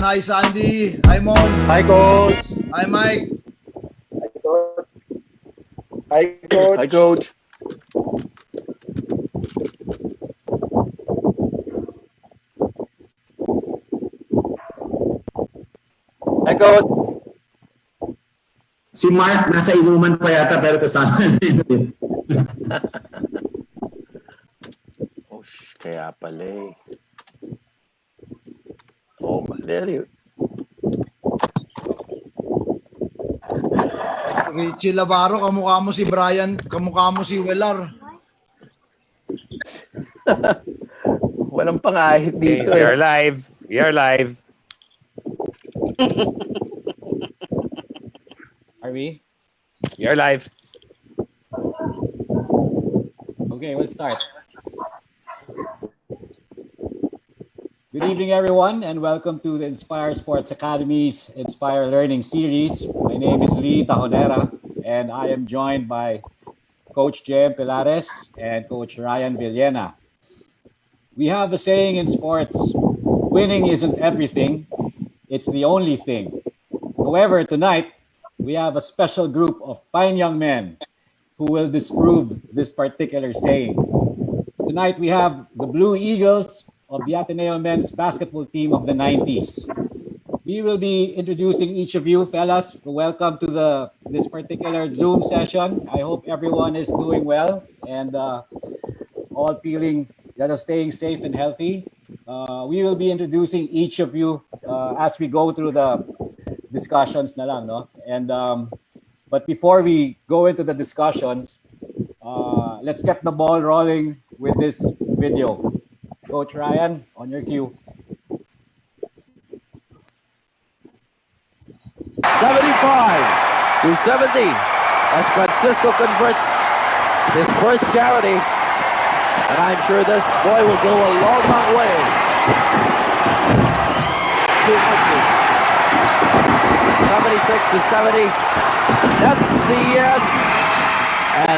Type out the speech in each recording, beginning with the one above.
Hi, Sandy. Hi, Mon. Hi, Coach. Hi, Mike. Hi, Coach. Hi, Coach. Hi, Coach. Si Mark nasa inuman pa yata pero sasama din. Oh, kaya pala eh. Oh, mali. Richie Lavaro, kamukha mo si Brian, kamukha mo si Welar. Walang pangahit dito We eh. are live. We are live. Are we? We are live. Okay, let's start. Good evening, everyone, and welcome to the Inspire Sports Academy's Inspire Learning Series. My name is Lee Tajonera, and I am joined by Coach Jem Pilares and Coach Ryan Villena. We have a saying in sports, winning isn't everything, it's the only thing. However, tonight, we have a special group of fine young men who will disprove this particular saying. Tonight, we have the Blue Eagles of the Ateneo men's basketball team of the 90s. We will be introducing each of you, fellas. Welcome to this particular Zoom session. I hope everyone is doing well and all feeling staying safe and healthy. We will be introducing each of you as we go through the discussions na lang, no? And but before we go into the discussions, let's get the ball rolling with this video. Coach Ryan, on your cue. 75 to 70 as Francisco converts his first charity, and I'm sure this boy will go a long, long way. 76 to 70. That's the end. And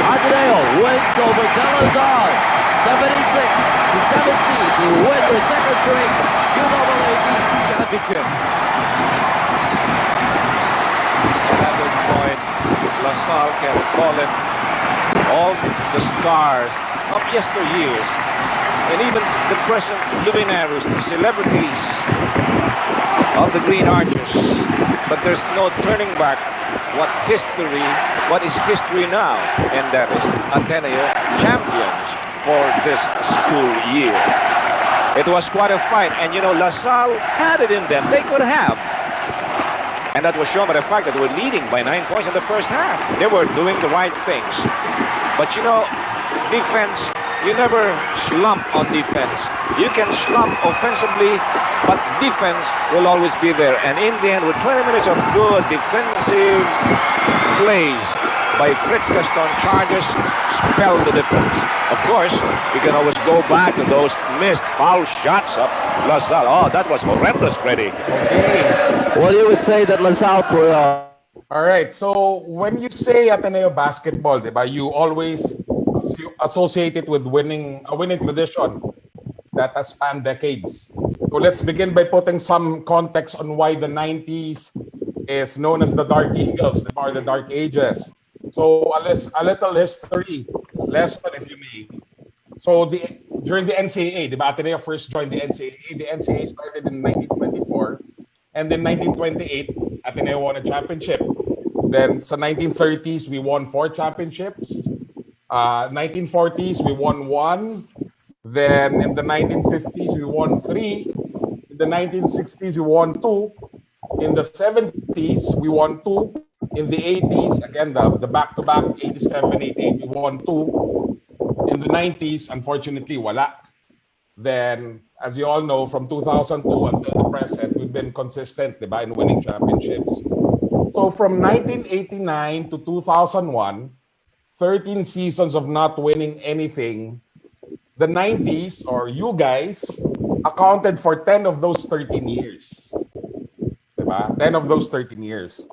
Ateneo wins over Salazar, 76 to 70 to win their second straight UAAP championship. And at this point, LaSalle can call in all the stars of yesteryears and even the present luminaries, the celebrities of the Green Archers. But there's no turning back what is history now, and that is Ateneo champions for this school year. It was quite a fight, and you know, LaSalle had it in them. They could have. And that was shown by the fact that they were leading by 9 points in the first half. They were doing the right things. But you know, defense, you never slump on defense. You can slump offensively, but defense will always be there. And in the end, with 20 minutes of good defensive plays by Fritz Gaston, Chargers spelled the difference. Of course, we can always go back to those missed foul shots of LaSalle. Oh, that was horrendous, Freddie. Okay. Well, you would say that LaSalle All right. So when you say Ateneo basketball, diba, you always associate it with a winning tradition that has spanned decades. So let's begin by putting some context on why the 90s is known as the Dark Eagles, or the Dark Ages. So a little history lesson, if you may. So during the NCAA, the Ateneo first joined the NCAA. The NCAA started in 1924, and in 1928, Ateneo won a championship. Then sa 1930s, we won 4 championships. 1940s, we won 1. Then in the 1950s, we won 3. In the 1960s, we won 2. In the 70s, we won 2. In the 80s, again, the back-to-back 87, 88, we won 2. In the 90s, unfortunately, wala. Then, as you all know, from 2002 until the present, we've been consistent, diba, in winning championships. So from 1989 to 2001, 13 seasons of not winning anything, the 90s, or you guys, accounted for 10 of those 13 years. Diba? 10 of those 13 years.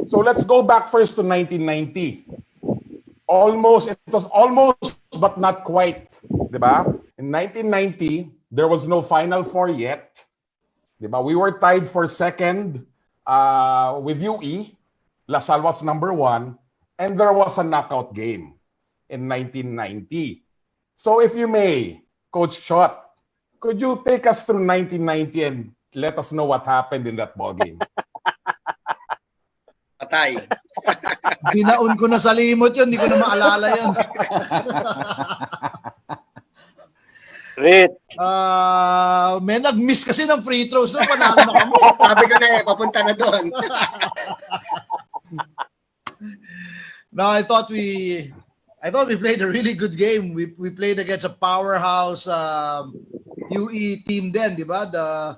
So let's go back first to 1990. It was almost, but not quite. Diba? In 1990, there was no Final Four yet. Diba? We were tied for second with UE. LaSalle was number 1. And there was a knockout game in 1990. So if you may, Coach Shot, could you take us through 1990 and let us know what happened in that ball game? Patay. Binaon ko na sa limot yun, hindi ko na maalala yun. Rit. May nag-miss kasi ng free throws. So, panalo na kami. Sabi ko na papunta na doon. No, I thought we played a really good game. We played against a powerhouse UE team then, di ba? The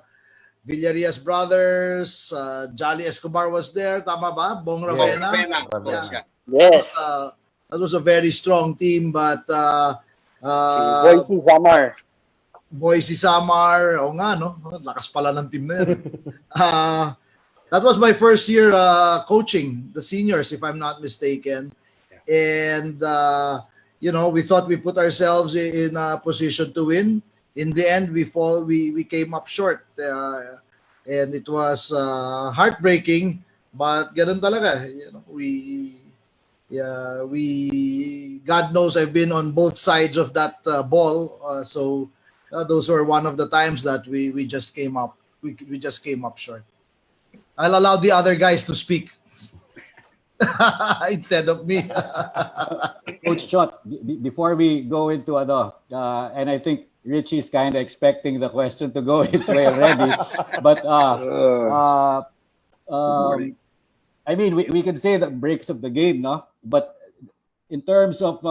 Villarias brothers, Jolly Escobar was there, tama ba? Bong Ravena. Yes. That was a very strong team, but Boise Samar. Boise Samar, o nga, no? Lakas pala ng team na yan. That was my first year coaching the seniors, if I'm not mistaken. And, we thought we put ourselves in a position to win. In the end, we came up short. And it was heartbreaking, but ganun talaga. God knows I've been on both sides of that ball. So those were one of the times that we just came up. We just came up short. I'll allow the other guys to speak instead of me. Coach Chot, before we go into and I think Richie's kind of expecting the question to go his way already, but I mean, we can say the breaks of the game, no? But in terms of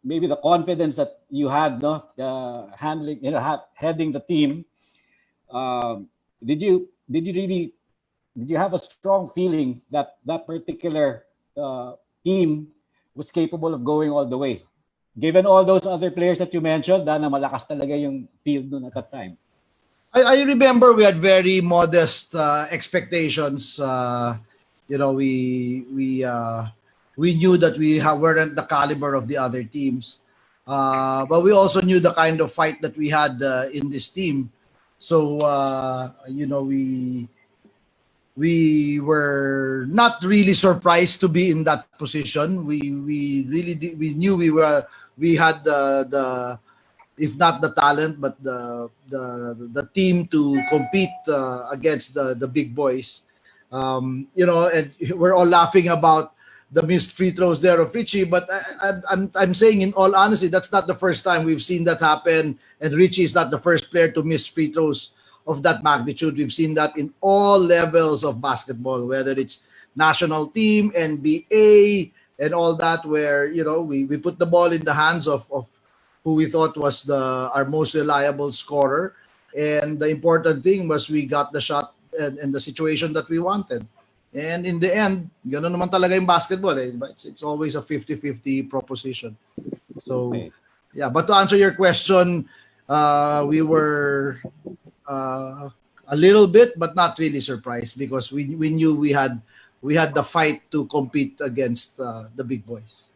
maybe the confidence that you had, no, handling, heading the team, did you have a strong feeling that that particular team was capable of going all the way? Given all those other players that you mentioned, na malakas talaga yung field noon at that time. I remember we had very modest expectations. We knew that we weren't the caliber of the other teams, but we also knew the kind of fight that we had in this team. So we were not really surprised to be in that position. We knew we had the if not the talent, but the team to compete against the big boys. And we're all laughing about the missed free throws there of Richie, but I'm saying in all honesty, that's not the first time we've seen that happen, and Richie is not the first player to miss free throws of that magnitude. We've seen that in all levels of basketball, whether it's national team, NBA, and all that, where we put the ball in the hands of who we thought was our most reliable scorer, and the important thing was we got the shot and the situation that we wanted. And in the end, gano'n naman talaga yung basketball. It's always a 50-50 proposition. So, yeah. But to answer your question, we were a little bit, but not really surprised, because we knew we had the fight to compete against the big boys.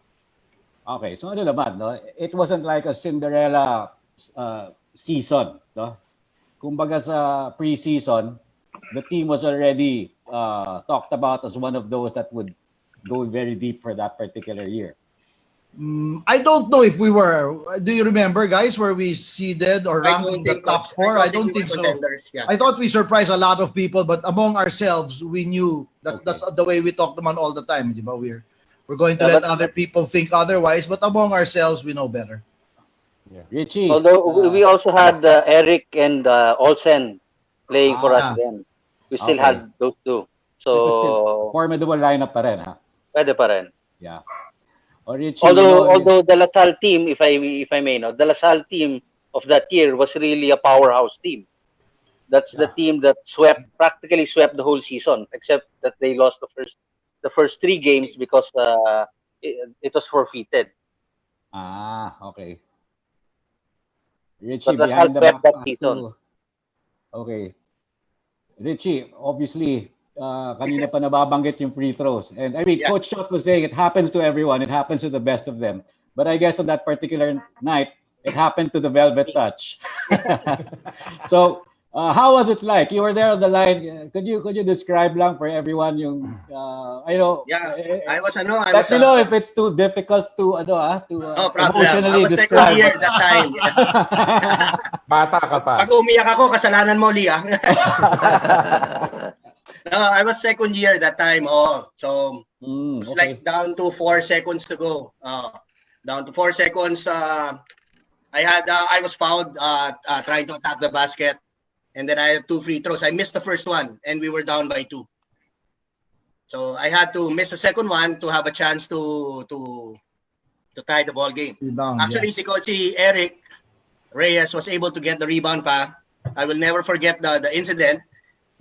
Okay, so ano naman, no? It wasn't like a Cinderella season, no? Kumbaga sa pre-season, the team was already talked about as one of those that would go very deep for that particular year. I don't know if we were. Do you remember, guys, where we seeded or ranked in the top 4? I don't think so. Yeah. I thought we surprised a lot of people, but among ourselves, we knew that's the way we talk about all the time. We're going to let other people think otherwise, but among ourselves, we know better. Yeah. Richie. Although we also had Eric and Olsen playing for us then. We still had those two. So formidable lineup pa rin, ha? Pwede pa rin. Yeah. Or Richie, although the LaSalle team, if I may, the LaSalle team of that year was really a powerhouse team. That's the team that practically swept the whole season, except that they lost the first 3 games because it was forfeited. Okay. Richie, but LaSalle swept that season. Okay. Richie, obviously, kanina pa nababanggit yung free throws. And I mean, Coach Shot was saying it happens to everyone. It happens to the best of them. But I guess on that particular night, it happened to the Velvet Touch. So, How was it like? You were there on the line. Could you describe lang for everyone yung I know. Yeah, I was Let me know if it's too difficult to no problem. I emotionally was second describe. year that time. Bata ka pa. Pag umiyak ako, kasalanan mo, Lee. No, I was second year that time. Oh, so it was like down to 4 seconds to go. Down to 4 seconds. I was fouled trying to attack the basket. And then I had 2 free throws. I missed the first one, and we were down by 2. So I had to miss the second one to have a chance to tie the ball game. Rebound, Actually, si Coach Eric Reyes was able to get the rebound pa. I will never forget the incident.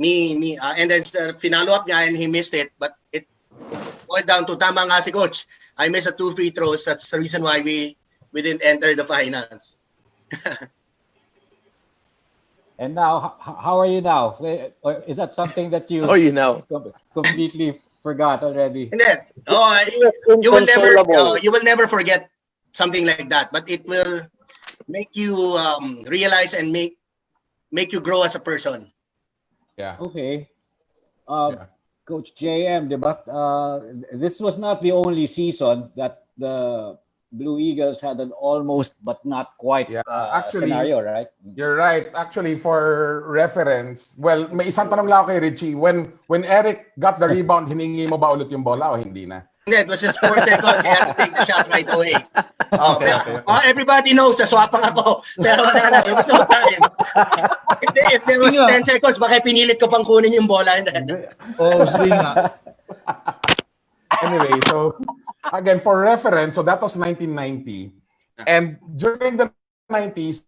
And then finalo up niya and he missed it. But it boiled down to tama nga si Coach. I missed the 2 free throws. That's the reason why we didn't enter the finals. And now, how are you now? Or is that something that you completely forgot already? And then, you will never forget something like that. But it will make you realize and make you grow as a person. Yeah. Okay. Coach JM, diba? This was not the only season that the Blue Eagles had an almost but not quite scenario, right? You're right. Actually, for reference, well, may isang tanong lang ako kay Richie. When Eric got the rebound, hiningi mo ba ulit yung bola o hindi na? Hindi, it was just 4 seconds. He had to take the shot right away. Okay. Everybody knows, naswapang ako. Pero wala na, there was no time. If there was 10 seconds, baka pinilit ko pang kunin yung bola. Anyway, so again, for reference, so that was 1990. And during the 90s,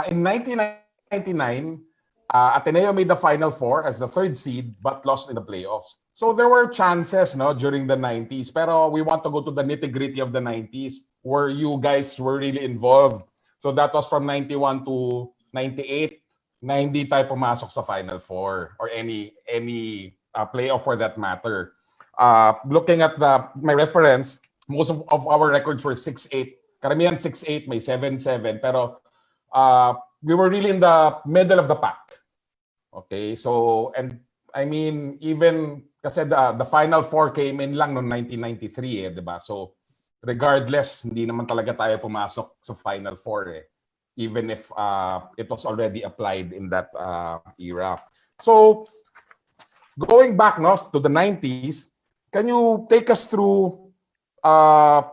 in 1999, Ateneo made the Final Four as the 3rd seed, but lost in the playoffs. So there were chances during the 90s, pero we want to go to the nitty-gritty of the 90s, where you guys were really involved. So that was from 91 to 98, na hindi tayo pumasok sa Final Four or any playoff for that matter. Looking at my reference, most of our records were 6-8. Karamihan 6-8, may 7-7. Pero we were really in the middle of the pack. Okay, so, and I mean, even kasi the Final Four came in lang noong 1993 diba? So, regardless, hindi naman talaga tayo pumasok sa Final Four even if it was already applied in that era. So, going back to the 90s, can you take us through how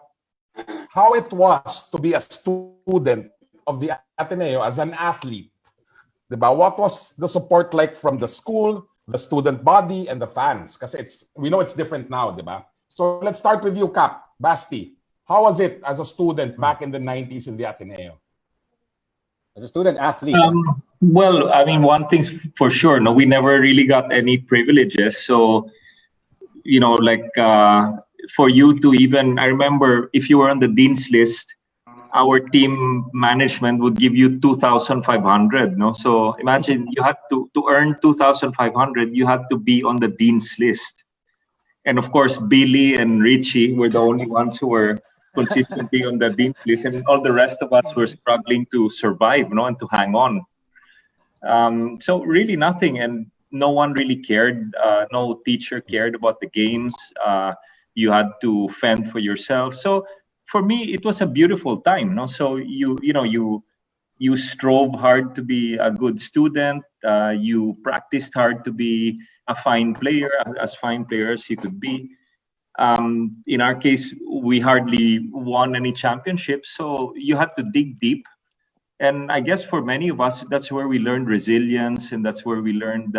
it was to be a student of the Ateneo as an athlete? Diba? What was the support like from the school, the student body, and the fans? Because we know it's different now, diba? So let's start with you, Cap, Basti. How was it as a student back in the 90s in the Ateneo? As a student athlete? Well, I mean, one thing's for sure, we never really got any privileges. So, like for you to even, I remember if you were on the dean's list, our team management would give you 2,500. So imagine you had to earn 2,500, you had to be on the dean's list. And of course, Billy and Richie were the only ones who were consistently on the dean's list, and all the rest of us were struggling to survive, and to hang on. So really nothing, and no one really cared. No teacher cared about the games. You had to fend for yourself. So for me, it was a beautiful time. So you strove hard to be a good student. You practiced hard to be a fine player, as fine player as you could be. In our case, we hardly won any championships, so you had to dig deep. And I guess for many of us, that's where we learned resilience, and that's where we learned,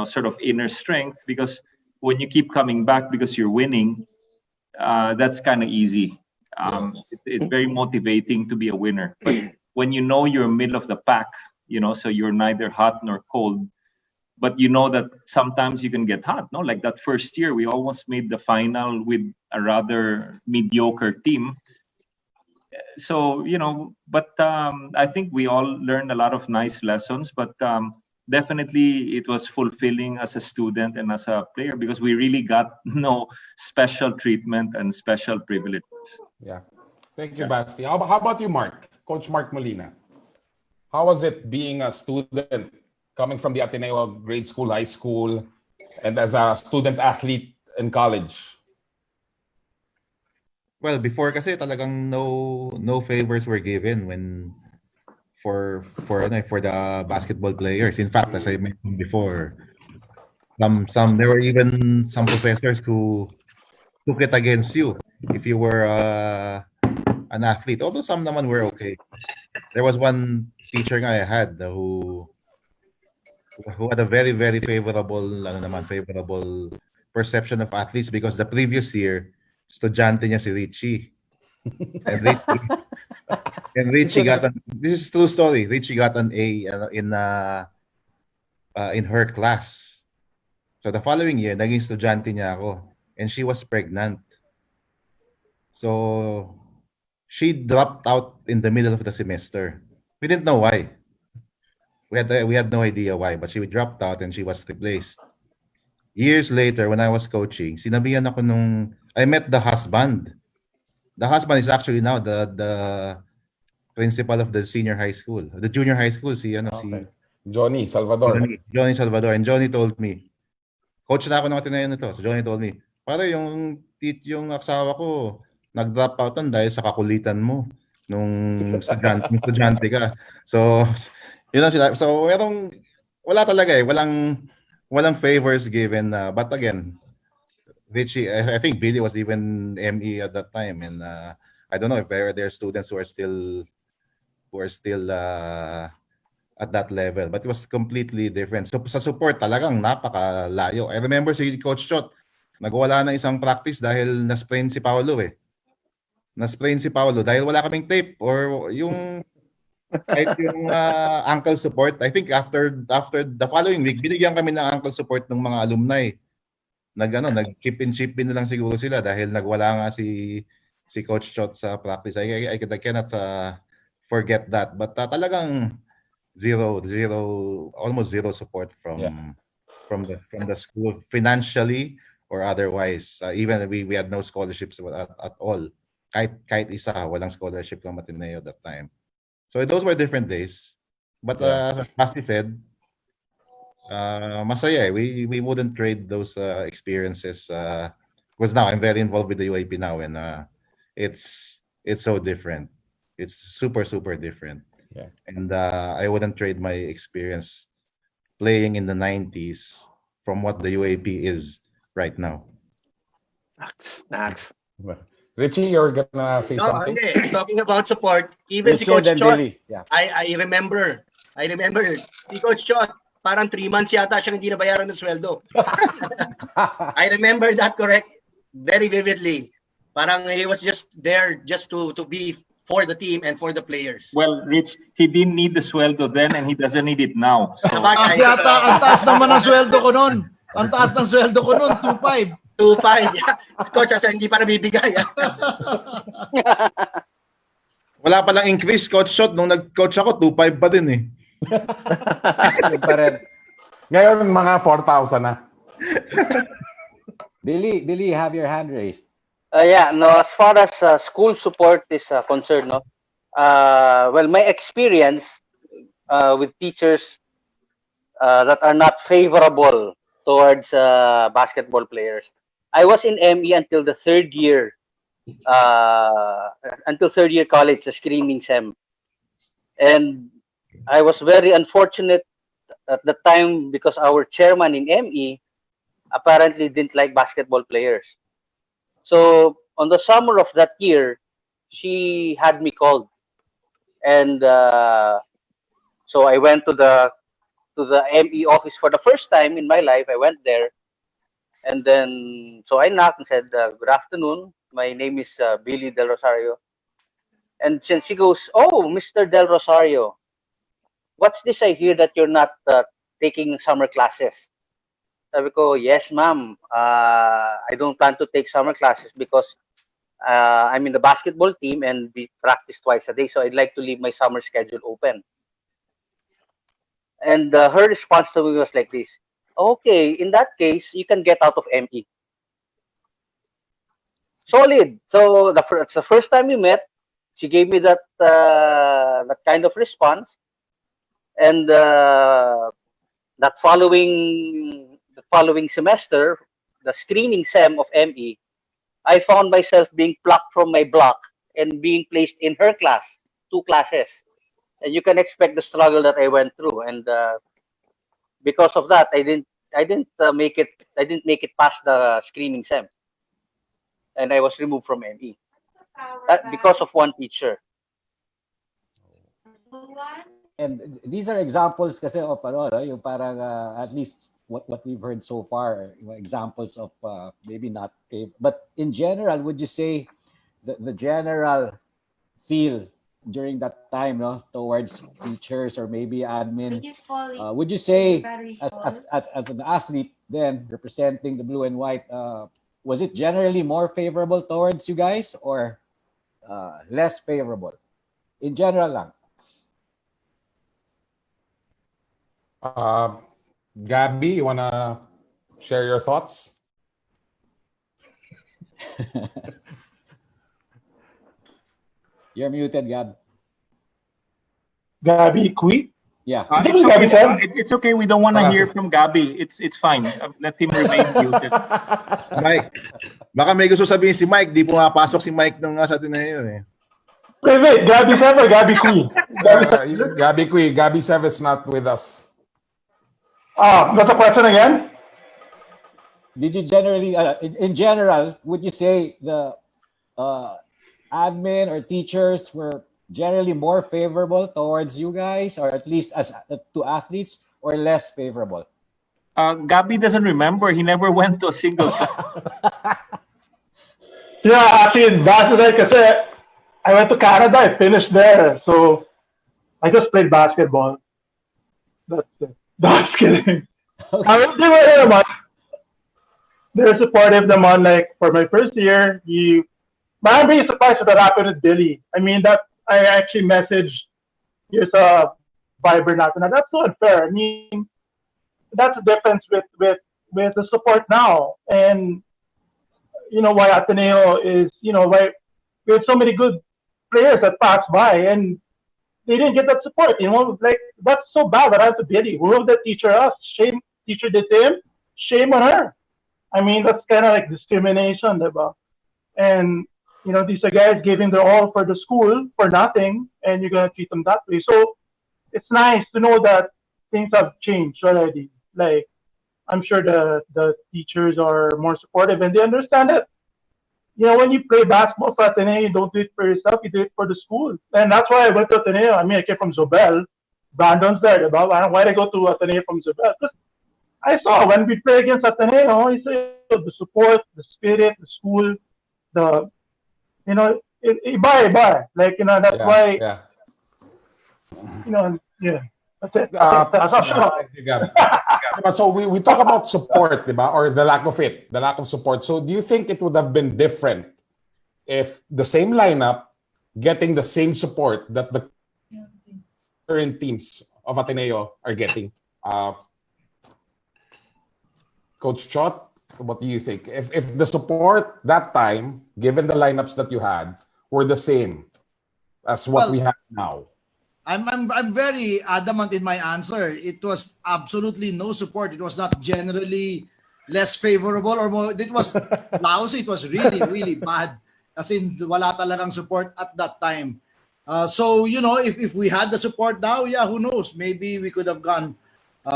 sort of inner strength. Because when you keep coming back because you're winning, that's kind of easy. It's very motivating to be a winner. But when you know you're middle of the pack, so you're neither hot nor cold, but you know that sometimes you can get hot. Like that first year, we almost made the final with a rather mediocre team. So, but I think we all learned a lot of nice lessons, but definitely it was fulfilling as a student and as a player, because we really got no special treatment and special privileges. Yeah. Thank you, Basti. How about you, Mark? Coach Mark Molina. how was it being a student coming from the Ateneo grade school, high school, and as a student athlete in college? Well, before kasi talagang no favors were given when for the basketball players. In fact, as I mentioned before, some there were even some professors who took it against you if you were an athlete. Although some naman were okay. There was one teacher nga I had who had a very favorable perception of athletes because the previous year estudyante niya si Richie. And Richie got this is true story. Richie got an A in her class. So the following year, naging estudyante niya ako and she was pregnant. So she dropped out in the middle of the semester. We didn't know why. We had no idea why, but she dropped out and she was replaced. Years later, when I was coaching, sinabihan ako I met the husband. The husband is actually now the principal of the junior high school, si Johnny Salvador. Johnny Salvador. And Johnny told me, coach na ako ng Ateneo nito. So Johnny told me, pare yung asawa ko nag-drop out dahil sa kakulitan mo nung estudyante ka. So yun lang sila. So wala talaga walang favors given. But again, Richie, I think Billy was even ME at that time, and I don't know if there are students who are still at that level, but it was completely different. So sa support talagang napakalayo. I remember si Coach Chot, nagwala na isang practice dahil na-sprain si Paolo dahil wala kaming tape or yung kahit yung ankle support. I think after the following week, binigyan kami ng ankle support ng mga alumni. Nag-chip in na lang siguro sila dahil nagwala nga si Coach Chot sa practice. I cannot forget that. But talagang almost zero support from the school financially or otherwise. Even we had no scholarships at all. Kahit isa, walang scholarship from Ateneo that time. So those were different days. But as Basti said, masaya. We wouldn't trade those experiences because now I'm very involved with the UAAP now, and it's so different. It's super different. Yeah. And I wouldn't trade my experience playing in the 90s from what the UAAP is right now. Next. Richie, you're gonna say something? Okay. Talking about support, even si Coach Chot, I remember si Coach Chot, parang 3 months yata siyang hindi nabayaran ng sweldo. I remember that correct, very vividly. Parang he was just there just to be for the team and for the players. Well, Rich, he didn't need the sweldo then and he doesn't need it now. So. Kasi ang taas naman ng sweldo ko noon. Ang taas ng sweldo ko noon, 2.5. 2.5, yeah. Coach, asa hindi pa nabibigay. Wala palang increase, Coach Shot. Nung nag-coach ako, 2.5 pa din eh. Ngayon, mga 4,000 na. Billy, have your hand raised. As far as school support is concerned, well, my experience with teachers that are not favorable towards basketball players. I was in ME until the third year college, the screening SEM. And I was very unfortunate at the time because our chairman in ME apparently didn't like basketball players. So on the summer of that year, she had me called, and so I went to the ME office for the first time in my life. I went there, and then so I knocked and said, "Good afternoon. My name is Billy Del Rosario." And she goes, "Oh, Mr. Del Rosario, what's this I hear that you're not taking summer classes?" Sabi ko, "Yes, ma'am. I don't plan to take summer classes because I'm in the basketball team and we practice twice a day. So I'd like to leave my summer schedule open." And her response to me was like this: "Okay, in that case, you can get out of ME." Solid. So it's the first time we met. She gave me that kind of response. And that following semester, the screening sem of ME, I found myself being plucked from my block and being placed in her class, 2 classes. And you can expect the struggle that I went through. And because of that, I didn't make it past the screening sem, and I was removed from ME because of one teacher. And these are examples kasi of ano, no, yung parang at least what we've heard so far, examples of maybe not pay, but in general, would you say the general feel during that time, no, towards teachers or maybe admin, would you say as an athlete then representing the blue and white, was it generally more favorable towards you guys or less favorable in general lang? Gabby, you wanna share your thoughts? You're muted, Gab. Gabby, Kui? Yeah. It's okay. We don't want to hear from Gabby. It's fine. Let him remain muted. Mike, baka may gusto sabihin si Mike. Di pumapasok si Mike nung sa Ateneo eh. Wait. Gabby Sev or Gabby Kui? Gabby Kui. Gabby Sev is not with us. That's a question again? Did you generally, in general, would you say the admin or teachers were generally more favorable towards you guys, or at least as to athletes, or less favorable? Gabby doesn't remember. He never went to a single class. Yeah, actually, basketball kasi I went to Canada. I finished there. So I just played basketball. That's it. That's kidding. They're supportive naman. Like for my first year, I'm really surprised that happened with Billy. I mean, that I actually messaged, here's a Viber natin. Now, that's so unfair. I mean, that's the difference with the support now. And, why Ateneo is, why we have so many good players that pass by and they didn't get that support. Like, that's so bad that I have to Billy. Who will the teacher us? Shame, teacher did to him. Shame on her. I mean, that's kind of like discrimination, diba? And, these are guys giving their all for the school for nothing, and you're going to treat them that way. So it's nice to know that things have changed already. Like, I'm sure the teachers are more supportive, and they understand that, when you play basketball for Ateneo, you don't do it for yourself, you do it for the school. And that's why I went to Ateneo. I mean, I came from Zobel. Brandon's there, diba? Why did I go to Ateneo from Zobel? Because I saw when we play against Ateneo, the support, the spirit, the school, iba. Like, that's why, that's it. So we talk about support, diba? Or the lack of support. So do you think it would have been different if the same lineup getting the same support that the current teams of Ateneo are getting? Coach Chot, what do you think? If the support that time, given the lineups that you had, were the same as what we have now? I'm very adamant in my answer. It was absolutely no support. It was not generally less favorable or more. It was lousy. It was really, really bad. As in, wala talagang support at that time. So, if we had the support now, yeah, who knows? Maybe we could have gone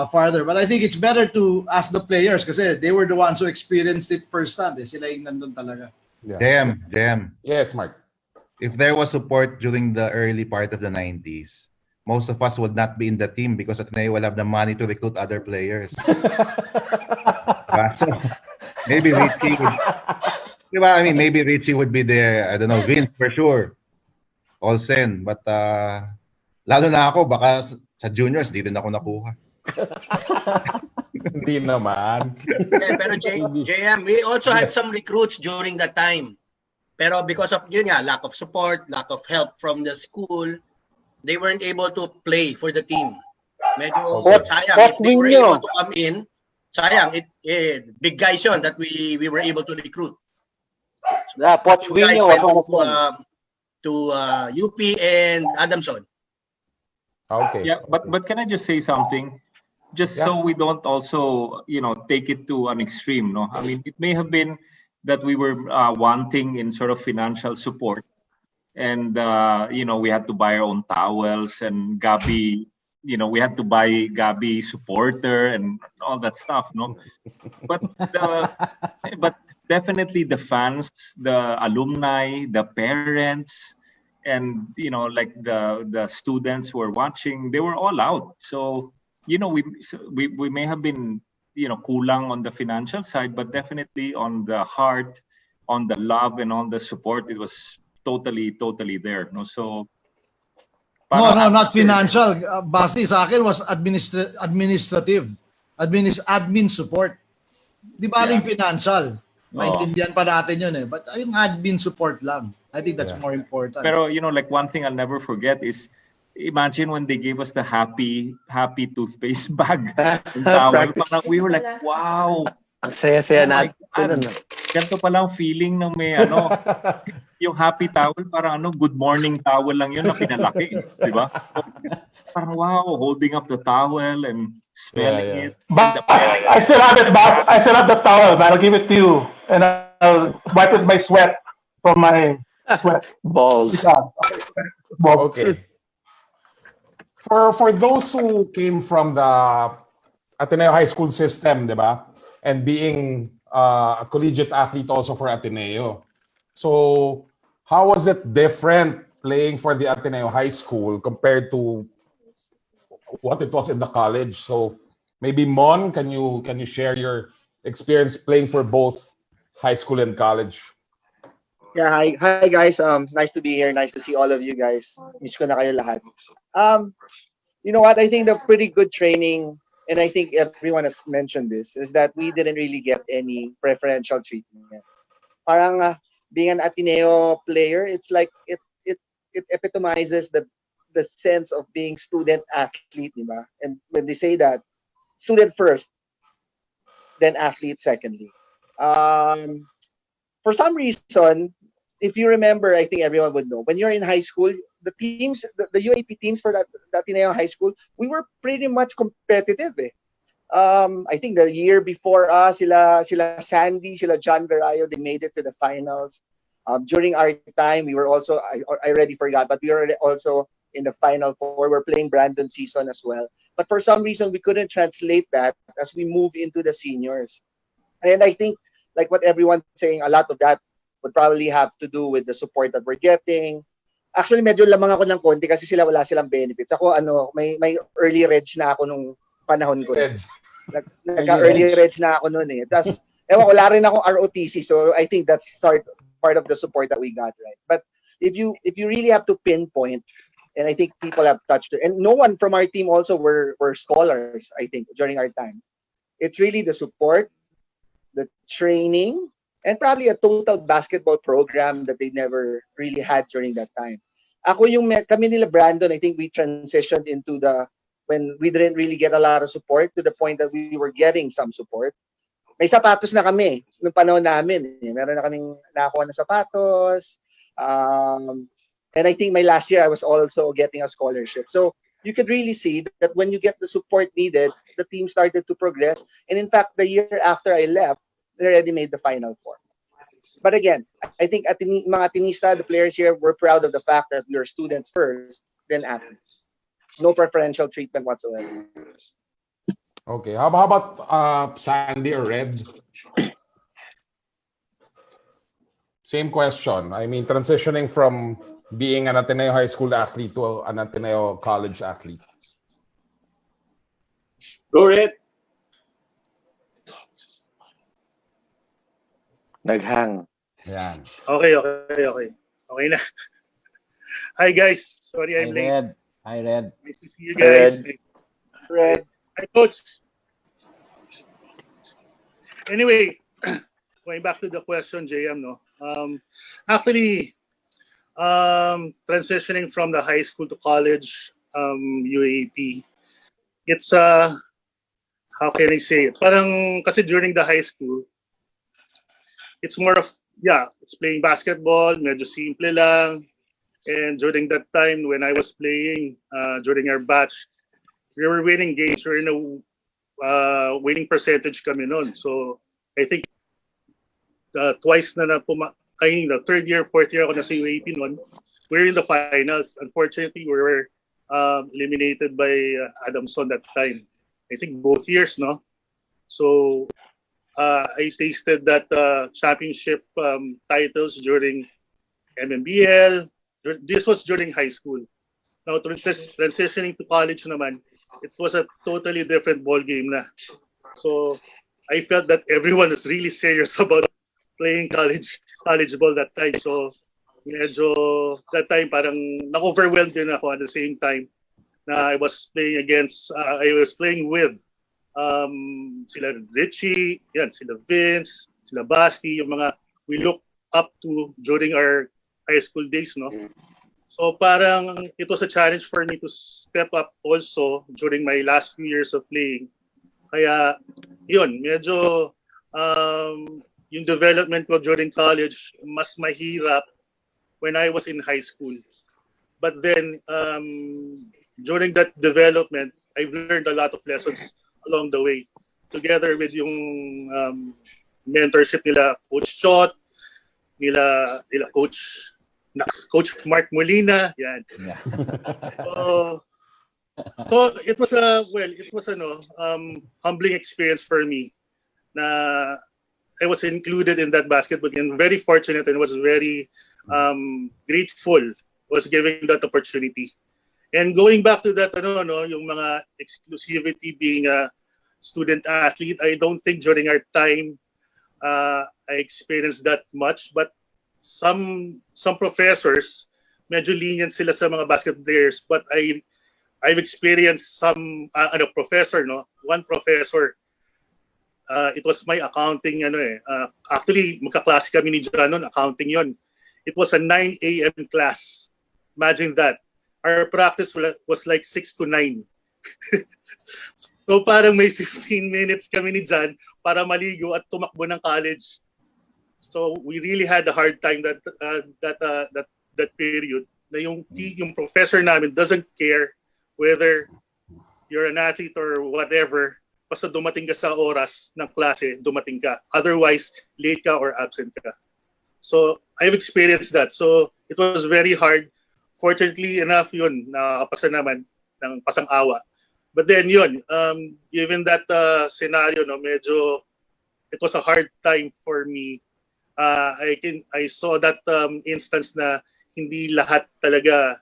farther. But I think it's better to ask the players kasi they were the ones who experienced it firsthand. Sila yung nandun talaga. Yeah. Jam. Yes, Mark. If there was support during the early part of the 90s, most of us would not be in the team because Ateneo will have the money to recruit other players. So maybe Richie would, I mean, maybe Richie would be there. I don't know, Vince for sure. Olsen. But lalo na ako, baka sa juniors, di din ako nakuha. Hindi naman. Yeah, pero JM, we also had some recruits during that time. Pero because of lack of support, lack of help from the school, they weren't able to play for the team. Medyo sayang. If they were able to come in, sayang. Big guys yun that we were able to recruit. So you guys went to UP and Adamson. Okay. Yeah, but can I just say something? Just so we don't also, take it to an extreme, no? I mean, it may have been that we were wanting in sort of financial support, and we had to buy our own towels, and Gabi, we had to buy Gabi supporter and all that stuff, no? But but definitely the fans, the alumni, the parents, and like the students who are watching, they were all out. So we may have been kulang on the financial side, but definitely on the heart, on the love, and on the support, it was totally there, no? So No, not financial. Basti sa akin was administrative. Admin support. Di ba rin financial? Maintindihan pa natin yun eh. But yung admin support lang. I think that's more important. Pero like one thing I'll never forget is, imagine when they gave us the happy toothpaste bag and towel. Parang we were like, wow. Ang saya-saya natin. Ganito pala ang feeling ng may yung happy towel, parang good morning towel lang yun na pinalaki, di ba? Parang wow, holding up the towel and smelling it. But I still have it, boss. I still have the towel, but I'll give it to you, and I'll wipe with my sweat from my sweat balls. Okay. For those who came from the Ateneo high school system, di ba? And being a collegiate athlete also for Ateneo. So, how was it different playing for the Ateneo high school compared to what it was in the college? So, maybe Mon, can you share your experience playing for both high school and college? Yeah, hi guys. Nice to be here. Nice to see all of you guys. Miss ko na kayo lahat. You know what? I think the pretty good training, and I think everyone has mentioned this, is that we didn't really get any preferential treatment. Parang being an Ateneo player, it's like it epitomizes the sense of being student athlete, diba? And when they say that, student first, then athlete secondly. For some reason, if you remember, I think everyone would know, when you're in high school, the teams, the UAAP teams for that Ateneo high school, we were pretty much competitive. I think the year before us, sila Sandy, sila John Verayo, they made it to the finals. During our time, we were also, I already forgot, but we were also in the final four. We're playing Brandon season as well. But for some reason, we couldn't translate that as we move into the seniors. And I think, like what everyone's saying, a lot of that would probably have to do with the support that we're getting. Actually, medyo lamang ako ng konti kasi wala silang benefits. Ako, may early reg na ako nung panahon ko. Nagka-early reg na ako noon eh. Tapos, wala rin akong ROTC. So, I think that's part of the support that we got, right? But if you really have to pinpoint, and I think people have touched it, and no one from our team also were scholars, I think, during our time. It's really the support, the training, and probably a total basketball program that they never really had during that time. Kami nila Brandon, I think we transitioned into when we didn't really get a lot of support to the point that we were getting some support. May sapatos na kami nung panahon namin. Meron na kaming nakuha na sapatos. And I think my last year, I was also getting a scholarship. So you could really see that when you get the support needed, the team started to progress. And in fact, the year after I left, they already made the Final Four. But again, I think mga Atenista, the players here, were proud of the fact that we were students first, then athletes. No preferential treatment whatsoever. Okay. How about Sandy or Red? Same question. I mean, transitioning from being an Ateneo high school athlete to an Ateneo college athlete. Go, Red. Naghang. Yan. Okay na. Hi guys, sorry I'm late. Hi Red. Nice to see you guys. Red. Hi Coach. Anyway, going back to the question, JM, no. Actually, transitioning from the high school to college, UAAP, it's how can I say it? Parang kasi during the high school, it's more of, it's playing basketball, medyo simple lang. And during that time when I was playing, during our batch, we were winning games. We were in a winning percentage kami noon. So I think twice na third year, fourth year ako na sa UAAP noon. We were in the finals. Unfortunately, we were eliminated by Adamson that time. I think both years, no? So I tasted that championship titles during MMBL. This was during high school. Now, transitioning to college naman, it was a totally different ball game na. So I felt that everyone was really serious about playing college ball that time. So medyo that time parang na-overwhelmed din ako at the same time na I was playing with sila Richie, yan, sila Vince, sila Basti, yung mga we look up to during our high school days, no? So parang it was a challenge for me to step up also during my last few years of playing. Kaya yun, medyo yung development ko during college mas mahirap when I was in high school. But then during that development, I've learned a lot of lessons along the way. Together with yung mentorship nila Coach Chot, nila Coach Mark Molina, yan. Yeah. So it was humbling experience for me na I was included in that basketball game. Very fortunate and was very grateful was given that opportunity. And going back to that, yung mga exclusivity being a student athlete, I don't think during our time I experienced that much. But some professors, medyo lenient sila sa mga basketball players. But I've experienced some professor, one professor. It was my accounting, actually magkaklase kami ni John noon, accounting yon. It was a 9 a.m. class. Imagine that. Our practice was like 6 to 9. So parang may 15 minutes kami ni John para maligo at tumakbo ng college. So we really had a hard time that period. Na yung professor namin doesn't care whether you're an athlete or whatever. Basta dumating ka sa oras ng klase, dumating ka. Otherwise, late ka or absent ka. So I've experienced that. So it was very hard. Fortunately enough, yun, nakapasa naman ng pasang-awa. But then yun, given that scenario, medyo it was a hard time for me. I saw that instance na hindi lahat talaga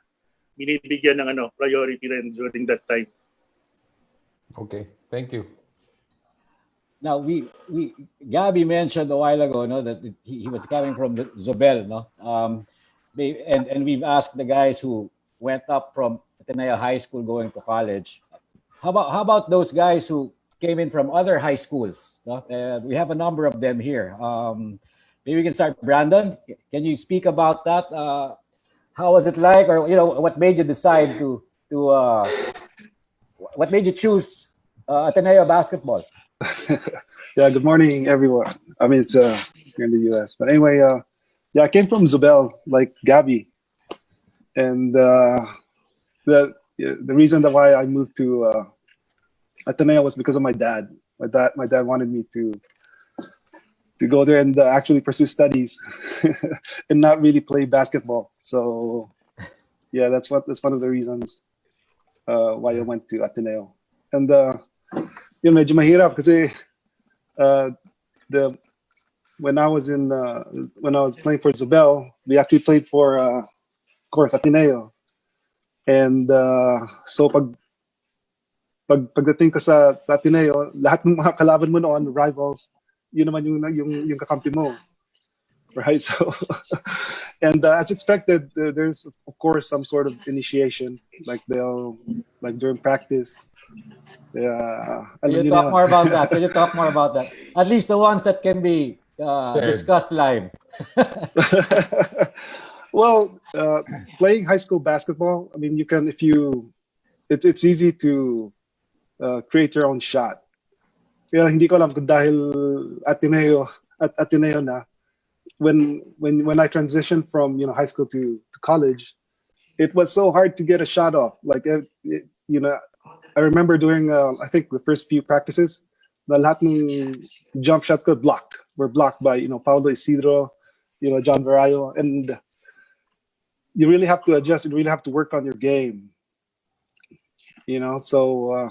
binibigyan ng priority rin during that time. Okay, thank you. Now Gabby mentioned a while ago, that he was coming from the Zobel, and we've asked the guys who went up from Ateneo High School going to college. How about those guys who came in from other high schools? We have a number of them here. Maybe we can start. Brandon, can you speak about that? How was it like, or what made you decide to what made you choose Ateneo basketball? Yeah, good morning, everyone. I mean, it's here in the U.S. But anyway, I came from Zobel, like Gabby. And the reason why I moved to Ateneo was because of my dad. My dad wanted me to go there and actually pursue studies and not really play basketball. So yeah, that's one of the reasons why I went to Ateneo. And medyo mahirap kasi when I was playing for Zobel, we actually played for of course Ateneo. And so pagdating ka sa Ateneo, lahat ng mga kalaban mo noon, rivals, yun naman yung kakampi mo. Right? So and as expected, there's of course some sort of initiation, like during practice. Can you talk more about that? At least the ones that can be discussed live. Well, playing high school basketball, I mean, you can it's easy to create your own shot. Kaya hindi ko alam kung dahil Ateneo na when I transitioned from high school to college, it was so hard to get a shot off. Like, you know, I remember doing, I think the first few practices, na lahat ng jump shot ko blocked. Were blocked by, you know, Paulo Isidro, you know, John Verayo. And you really have to adjust. You really have to work on your game. You know, so,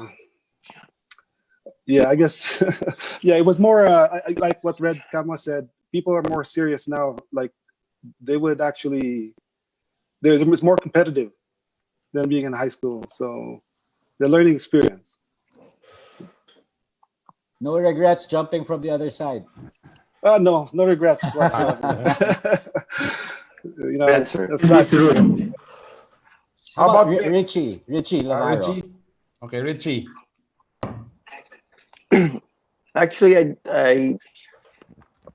yeah, I guess, yeah, it was more, I like what Red Kama said. People are more serious now. Like, they would actually, it's more competitive than being in high school. So, the learning experience. No regrets jumping from the other side. No regrets whatsoever. You know, Answer. it's not How about Richie Lamaro? Richie? Okay, Richie. Actually,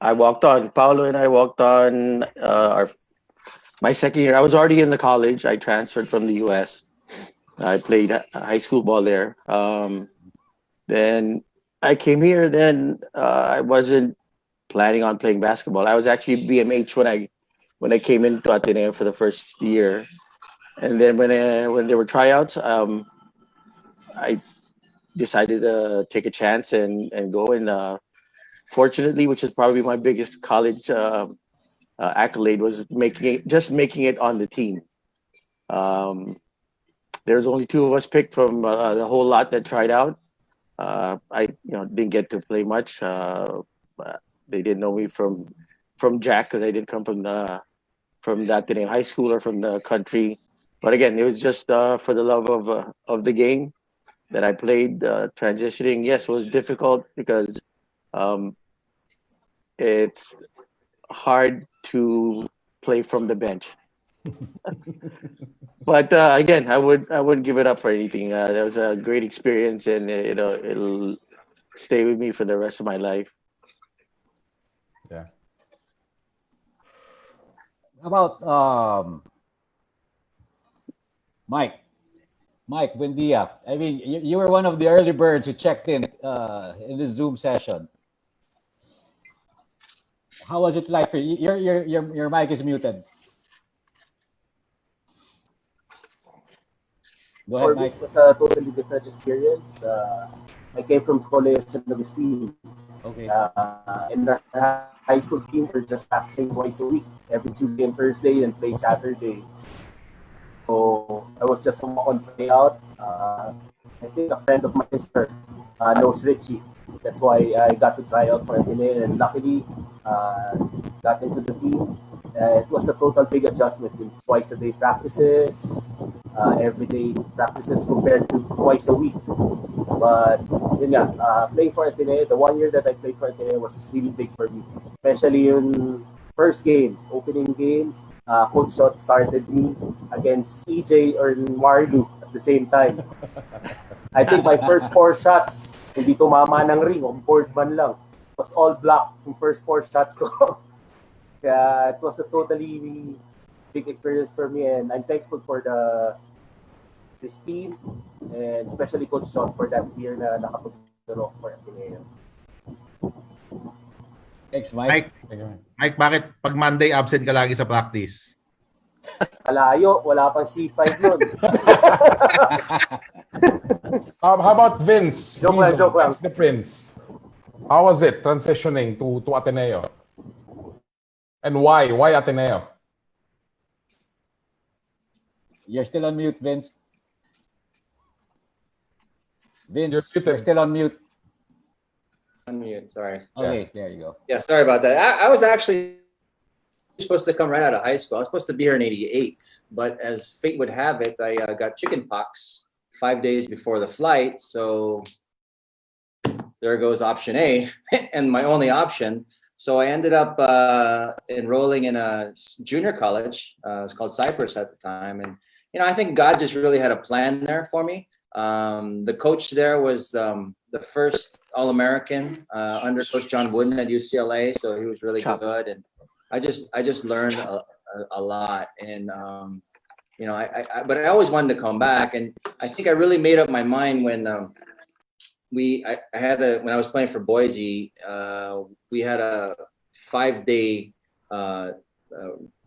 I walked on. Paolo and I walked on my second year. I was already in the college. I transferred from the U.S. I played high school ball there. Then I came here. Then I wasn't planning on playing basketball. I was actually BMH when I came into Ateneo for the first year, and then when there were tryouts, I decided to take a chance and go. And fortunately, which is probably my biggest college accolade, was making it on the team. There's only two of us picked from the whole lot that tried out. I didn't get to play much. They didn't know me from Jack because I didn't come from that Ateneo high school or from the country. But again, it was just for the love of the game that I played. Transitioning, yes, was difficult because it's hard to play from the bench. But again, I wouldn't give it up for anything. That was a great experience, and it'll stay with me for the rest of my life. Yeah. How about Mike? Mike Buendia. I mean, you were one of the early birds who checked in the Zoom session. How was it like for you? Your mic is muted. Go ahead, Mike. It was a totally different experience. I came from Colegio San Agustin. Okay. In our high school team, we're just practicing twice a week, every Tuesday and Thursday, and play Saturdays. So I was just on tryout. I think a friend of my sister knows Richie. That's why I got to try out for Ateneo, and luckily got into the team. It was a total big adjustment with twice a day practices, everyday practices compared to twice a week. But playing for Ateneo, the 1 year that I played for Ateneo was really big for me, especially in first game, opening game. Coach Shot started me against EJ or Marlu at the same time. I think my first 4 shots, hindi tumama ng ring, on board man lang. It was all blocked yung first 4 shots ko. Kaya it was a totally big experience for me, and I'm thankful for this team, and especially Coach Shot for that year na nakapagdalo for Ateneo. Thanks, Mike. Mike, bakit pag Monday absent ka lagi sa practice? Malayo, wala pang C5 yun. How about Vince? Joke lang. Vince the Prince. How was it transitioning to Ateneo? And why? Why Ateneo? You're still on mute, Vince. Vince, you're still on mute. Unmute, sorry. Okay, there you go. Yeah, sorry about that. I was actually supposed to come right out of high school. I was supposed to be here in '88, but as fate would have it, I got chicken pox 5 days before the flight. So there goes option A and my only option. So I ended up enrolling in a junior college. It was called Cypress at the time. And, I think God just really had a plan there for me. The coach there was the first All-American under Coach John Wooden at UCLA. So he was really good. And I just learned a lot. And, but I always wanted to come back. And I think I really made up my mind when when I was playing for Boise, we had a 5-day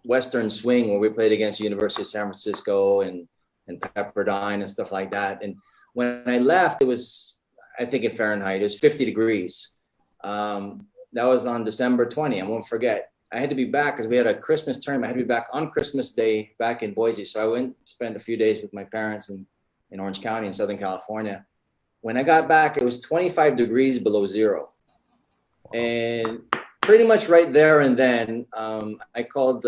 Western swing where we played against University of San Francisco and Pepperdine and stuff like that. And when I left, it was, I think in Fahrenheit, it was 50 degrees. That was on December 20. I won't forget. I had to be back because we had a Christmas tournament. I had to be back on Christmas Day back in Boise. So I went, spent a few days with my parents in Orange County in Southern California. When I got back, it was 25 degrees below zero. And pretty much right there and then, I called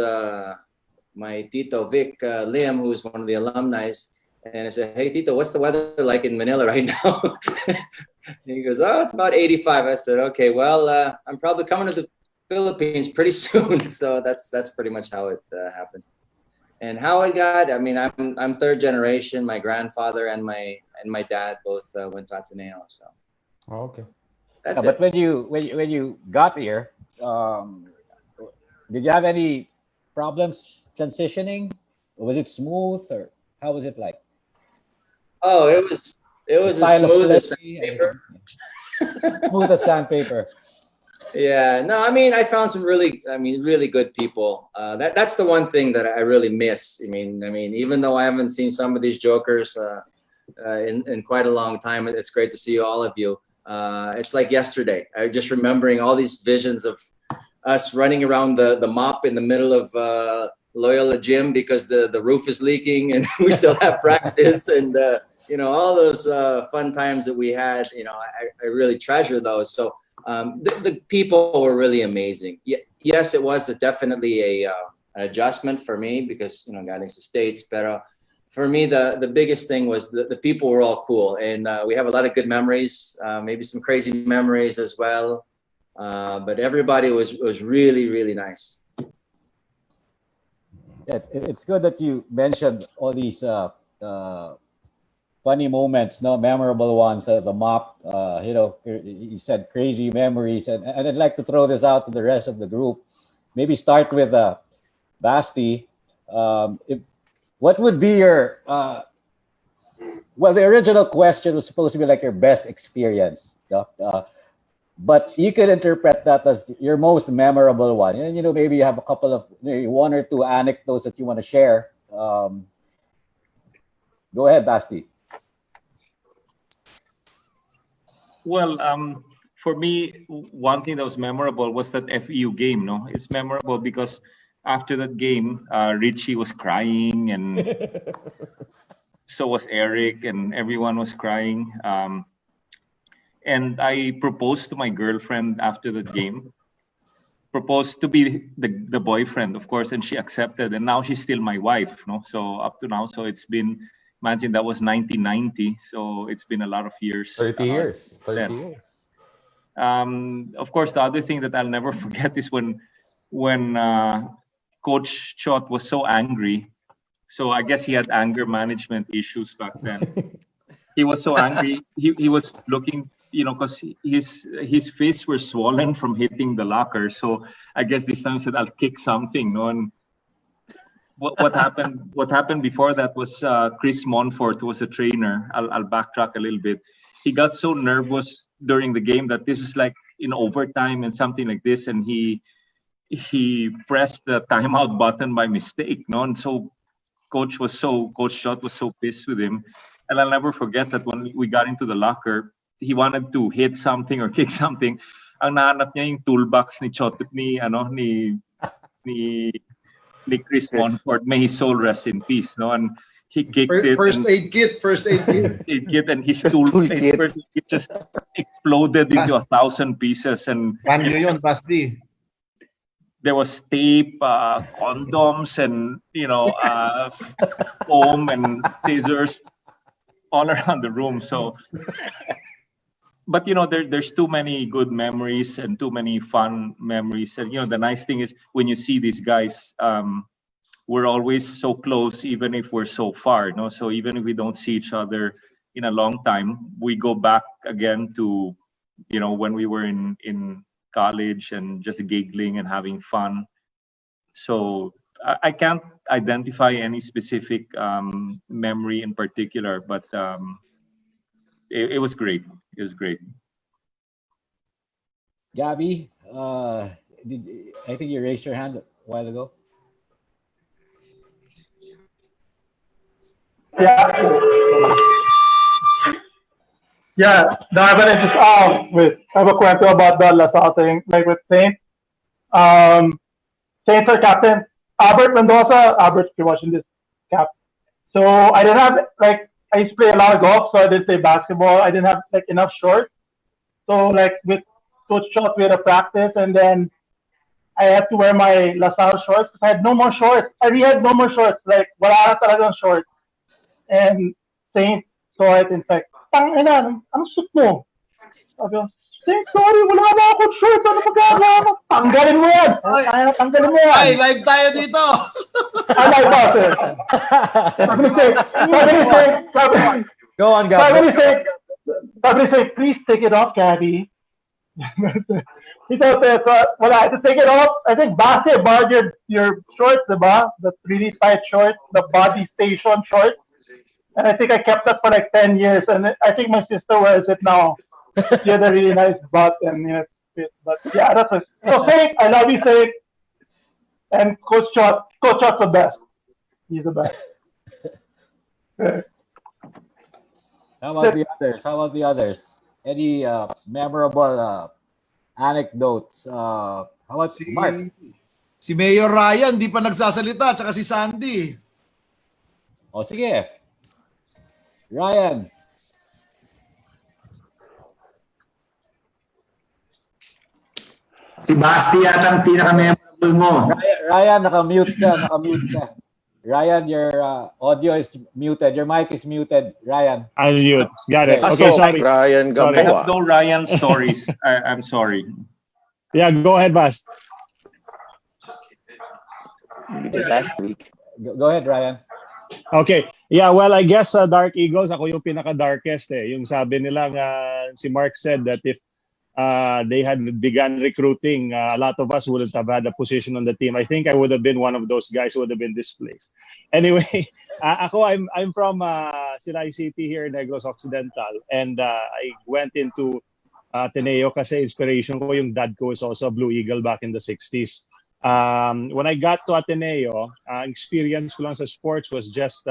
my Tito Vic Liam, who was one of the alumni, and I said, "Hey Tito, what's the weather like in Manila right now?" And he goes, "Oh, it's about 85." I said, "Okay, well, I'm probably coming to the Philippines pretty soon." So that's pretty much how it happened. And how it got, I mean, I'm third generation. My grandfather and my dad both went to Ateneo. So. Oh, okay. That's but it. when you got here, did you have any problems transitioning? Was it smooth, or how was it like? Oh, it was as Style of smooth as play, sandpaper. smooth as sandpaper. Yeah, no, I mean, I found some really good people. That's the one thing that I really miss. I mean, even though I haven't seen some of these jokers in quite a long time, it's great to see all of you. It's like yesterday. I just remembering all these visions of us running around the mop in the middle of Loyola Gym because the roof is leaking and we still have practice, and all those fun times that we had. I really treasure those. So the people were really amazing. Yes, it was definitely an adjustment for me because getting to the States, but for me, the biggest thing was the people were all cool, and we have a lot of good memories, maybe some crazy memories as well. But everybody was really, really nice. Yeah, it's good that you mentioned all these funny moments, memorable ones. The mop, you said crazy memories, and I'd like to throw this out to the rest of the group. Maybe start with Basti. What would be your the original question was supposed to be like your best experience, but you could interpret that as your most memorable one. And maybe you have a couple of one or two anecdotes that you want to share. Go ahead, Basti. Well, for me, one thing that was memorable was that FEU game. No, it's memorable because after that game, Richie was crying, and so was Eric, and everyone was crying. And I proposed to my girlfriend after that game. Proposed to be the boyfriend, of course, and she accepted. And now she's still my wife. No, so up to now, so it's been. Imagine that was 1990, so it's been a lot of years. 30 years. 30 years. Of course, the other thing that I'll never forget is when Coach Chot was so angry. So I guess he had anger management issues back then. He was so angry. He was looking, because his fists were swollen from hitting the locker. So I guess this time he said, "I'll kick something." No, and what happened? What happened before that was Chris Monfort, who was a trainer. I'll backtrack a little bit. He got so nervous during the game that this was like in overtime and something like this, and he pressed the timeout button by mistake. No, and so Coach Shot was so pissed with him. And I'll never forget that when we got into the locker, he wanted to hit something or kick something. Ang nahanap niya yung toolbox ni Chot ni Chris Monfort. May his soul rest in peace. No, and he kicked it. First aid kit, and his first aid kit just exploded into 1,000 pieces. And yun, Basti. There was tape, condoms, and foam and scissors all around the room. So, but there's too many good memories and too many fun memories. And the nice thing is when you see these guys, we're always so close, even if we're so far. No, so even if we don't see each other in a long time, we go back again to when we were in college and just giggling and having fun. So I can't identify any specific memory in particular, but it was great. It was great. Gabby, I think you raised your hand a while ago. Yeah. Yeah, the evidence is with I have a kwento about the LaSalle thing, like with Saint. Um, Saints are captain Albert Mendoza. Albert's been watching this cap. So I didn't have like I used to play a lot of golf, so I didn't play basketball. I didn't have like enough shorts. So like with Coach Chot, we had a practice, and then I had to wear my LaSalle shorts because I had no more shorts. I really had no more shorts. Like wala na talagang shorts. And Saint saw it and like, tangina, ang suit mo. Sabi ko, Saint, sorry, wala na akong shorts. Ano magagawa ko? Tanggalin mo yan. Tanggalin mo yan. Ay, live tayo dito. Live ba, sir? Sabi ni Saint, Go on, Gabby. Gabby. Sabi ni Saint, please take it off, Gabby. He said, well, I had to take it off. I think Basti borrowed your shorts, diba? The really tight shorts, the body station shorts. And I think I kept that for like 10 years. And I think my sister wears it now. She has a really nice butt and it's fit. But yeah, that's it. So Saint, I love you, Saint. And Coach Chot's the best. He's the best. How about the others? Any memorable anecdotes? How about Mark? Si Mayor Ryan, di pa nagsasalita, tsaka si Sandy. O sige. Ryan. Si Basti yata ang pinaka-memorable mo. Ryan, naka-mute ka. Ryan, your audio is muted. Your mic is muted. Ryan. I'll mute. Got it. Okay, sorry. Ryan I have no Ryan stories. I'm sorry. Yeah, go ahead, Bas. Last week. Go ahead, Ryan. Okay. Yeah, well, I guess Dark Eagles, ako yung pinaka-darkest eh. Yung sabi nila si Mark said that if they had begun recruiting, a lot of us wouldn't have had a position on the team. I think I would have been one of those guys who would have been displaced. Anyway, I'm from Silay City here, Negros Occidental, and I went into Ateneo kasi inspiration ko yung dad ko is also a Blue Eagle back in the 60s. When I got to Ateneo, experience ko lang sa sports was just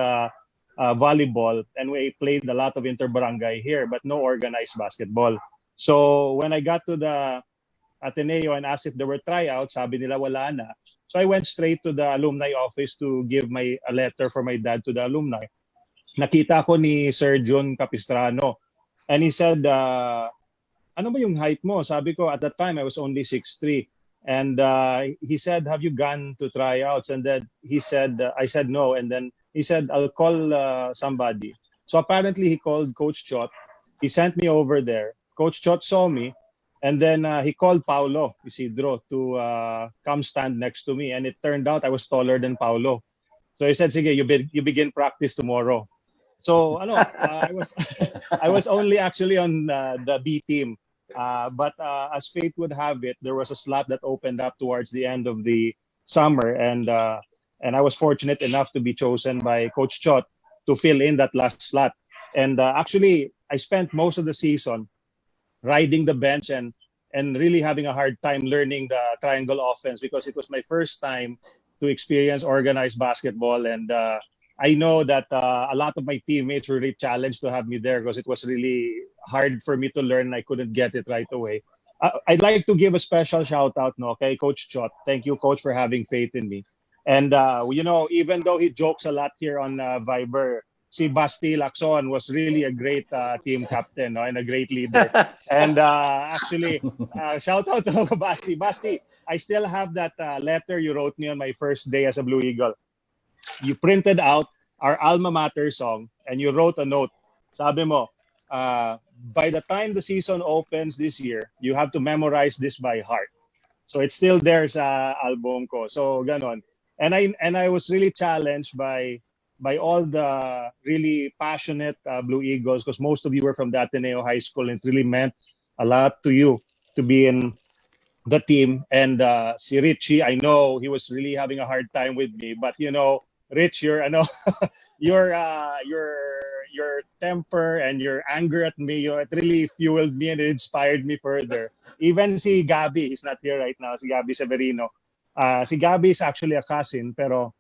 volleyball, and we played a lot of inter-barangay here, but no organized basketball. So when I got to the Ateneo and asked if there were tryouts, sabi nila wala na. So I went straight to the alumni office to give a letter for my dad to the alumni. Nakita ko ni Sir John Capistrano, and he said, ano ba yung height mo? Sabi ko, at that time, I was only 6'3". And he said, have you gone to tryouts? And then he said, I said no. And then he said, I'll call somebody. So apparently he called Coach Chot. He sent me over there. Coach Chot saw me. And then he called Paulo Isidro to come stand next to me. And it turned out I was taller than Paulo. So he said, sige, you begin practice tomorrow. So I was only actually on the B team. But as fate would have it, there was a slot that opened up towards the end of the summer, and I was fortunate enough to be chosen by Coach Chot to fill in that last slot. And actually, I spent most of the season riding the bench and really having a hard time learning the triangle offense because it was my first time to experience organized basketball, and I know that a lot of my teammates were really challenged to have me there because it was really hard for me to learn. I couldn't get it right away. I'd like to give a special shout out, okay, Coach Chot. Thank you, Coach, for having faith in me. And even though he jokes a lot here on Viber, si Basti Lacson was really a great team captain, and a great leader. And actually, shout out to Basti. Basti, I still have that letter you wrote me on my first day as a Blue Eagle. You printed out our alma mater song and you wrote a note. Sabi mo, by the time the season opens this year, you have to memorize this by heart. So it's still there sa album ko. So ganon. And I was really challenged by all the really passionate Blue Eagles, because most of you were from the Ateneo High School, and it really meant a lot to you to be in the team. And si Richie, I know he was really having a hard time with me, but Rich, your temper and your anger at me, it really fueled me and it inspired me further. Even si Gabby, he's not here right now, si Gabby Severino. Si Gabby is actually a cousin, pero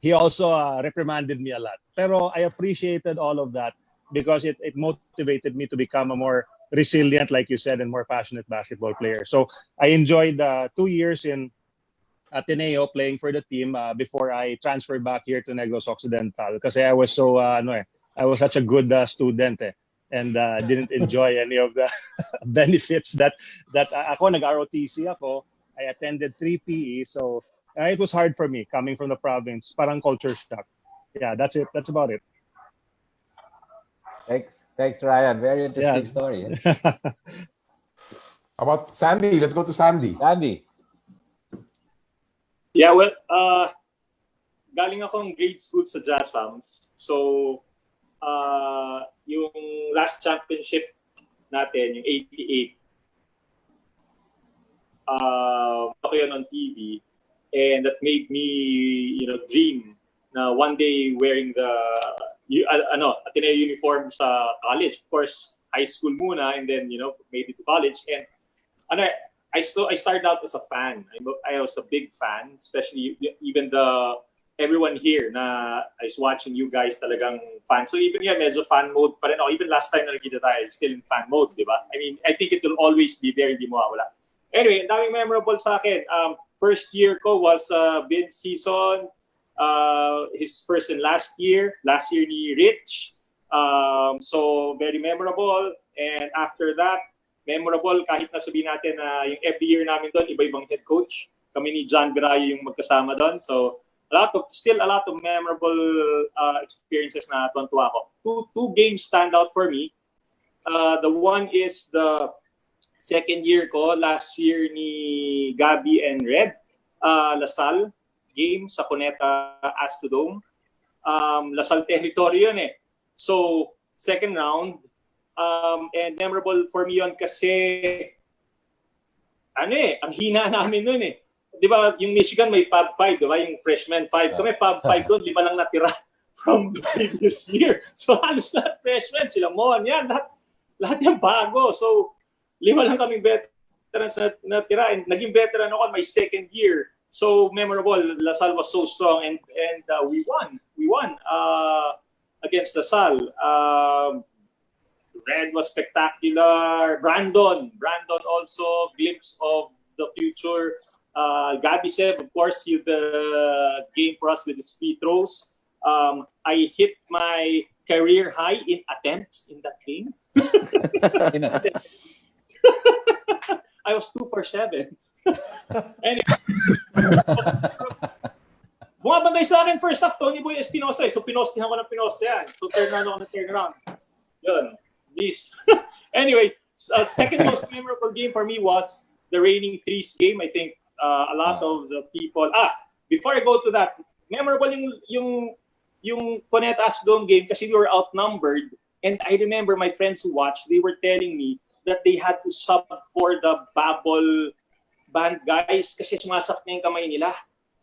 he also reprimanded me a lot. Pero I appreciated all of that because it motivated me to become a more resilient, like you said, and more passionate basketball player. So I enjoyed 2 years in Ateneo playing for the team before I transferred back here to Negros Occidental kasi I was so I was such a good student and didn't enjoy any of the benefits that ako nag-ROTC ako. I attended 3 PE, so it was hard for me coming from the province, parang culture shock. Yeah, that's it. That's about it. Thanks, Ryan. Very interesting story. How about Sandy? Let's go to Sandy. Sandy. Yeah, well, galing akong grade school sa Jassams. So, yung last championship natin, yung 88, ako yun on TV. And that made me, dream na one day wearing the Ateneo uniform sa college. Of course, high school muna, and then, made it to college. And I started out as a fan. I was a big fan, especially even everyone here na I was watching you guys talagang fan. So even medyo fan mode pa rin ako. Even last time na nakita tayo, still in fan mode, di ba? I mean, I think it will always be there, hindi mawawala. Anyway, ang daming memorable sa akin. First year ko was Vince season. His first and last year ni Rich. So very memorable. And after that, memorable kahit na sabihin natin na yung every year namin doon, iba-ibang head coach. Kami ni John Virayo yung magkasama doon. So still a lot of memorable experiences na tuwan-tuwa ako. Two games stand out for me. The one is the second year ko, last year ni Gabby and Red, Lasal game sa Cuneta Astrodome. Lasal territory yun eh. So, second round, and memorable for me yun kasi ang hina namin nun eh. Di ba, yung Michigan may Fab 5, di ba? Yung freshman 5. Kami Fab 5 doon, 5 lang natira from the previous year. So, halos lahat freshmen, sila Mon, yan, lahat yung bago. So, 5 lang kaming veterans na natira, and naging veteran ako my second year. So memorable. Lasal was so strong, and we won. We won against Lasal. Red was spectacular. Brandon also, glimpse of the future. Gabby said, of course, the game for us with his free throws. I hit my career high in attempts in that game. I was 2 for 7. Anyway. Bumabantay sa akin first half, Tony Boy Espinosa. So, pinostihan ko ng pinoste yan. So, turn around. Yun. This. Anyway, second most memorable game for me was the reigning threes game. I think a lot of the people... before I go to that, memorable yung Cuneta Astrodome game kasi we were outnumbered. And I remember my friends who watched, they were telling me that they had to sub for the Babel band guys kasi sumasakit na yung kamay nila.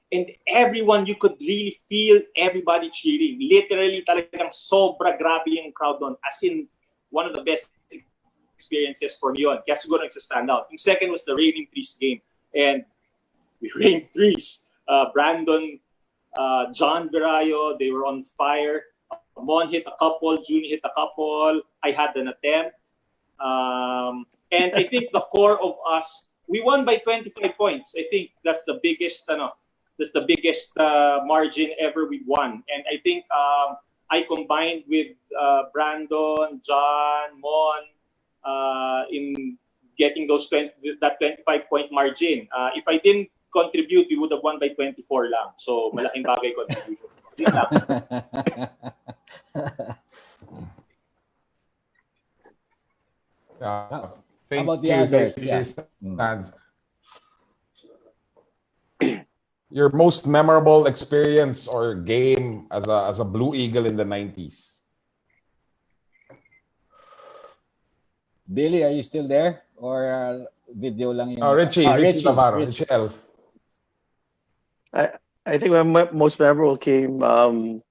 And everyone, you could really feel everybody cheering. Literally, talagang sobra grabe yung crowd doon. As in, one of the best experiences for me yun. Kaya siguro nagsa-stand out. Yung second was the raining threes game. And we rained threes. Brandon, John Virayo, they were on fire. Mon hit a couple, June hit a couple. I had an attempt. And I think the core of us, we won by 25 points. I think that's the biggest margin ever we won. And I think I combined with Brandon, John, Mon in getting that 25-point margin. If I didn't contribute, we would have won by 24 lang. So malaking bagay contribution. How about the others? Your most memorable experience or game as a Blue Eagle in the 90s? Billy, are you still there? Or video lang yung... Richie Navarro. Richie L. I think my most memorable game, I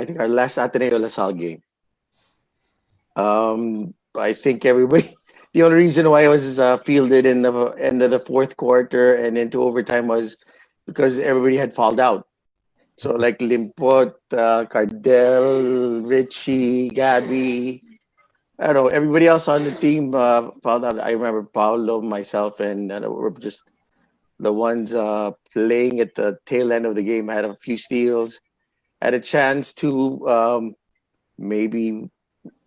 think our last Ateneo Lasal game. I think everybody, the only reason why I was fielded in the end of the fourth quarter and into overtime was because everybody had fouled out. So like Limpot, Cardell, Richie, Gabby, I don't know, everybody else on the team found out. I remember Paolo, myself, and we're just the ones playing at the tail end of the game. I had a few steals, had a chance to maybe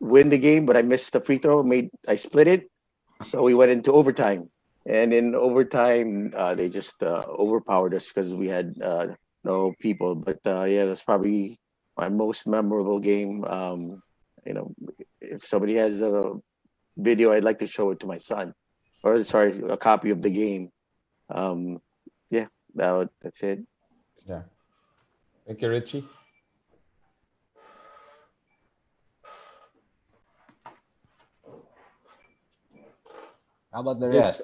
win the game, but I missed the free throw. I split it, so we went into overtime. And in overtime, they just overpowered us because we had no people. But yeah, that's probably my most memorable game. If somebody has the video, I'd like to show it to my son, or sorry, a copy of the game. Yeah, that's it. Yeah. Thank you, Richie. How about the rest?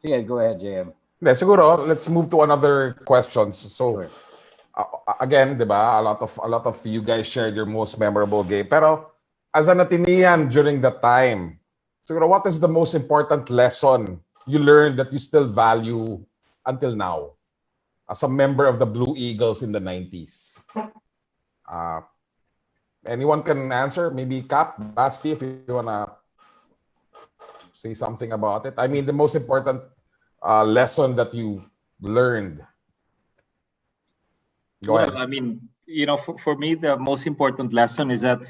Sige, go ahead, JM. Siguro, let's move to another questions. So, again, di ba, a lot of you guys shared your most memorable game. Pero, as an Atenean during that time, siguro, what is the most important lesson you learned that you still value until now as a member of the Blue Eagles in the 90s? Anyone can answer? Maybe Cap, Basti, if you wanna say something about it. I mean, the most important lesson that you learned. Go ahead. I mean, for me, the most important lesson is that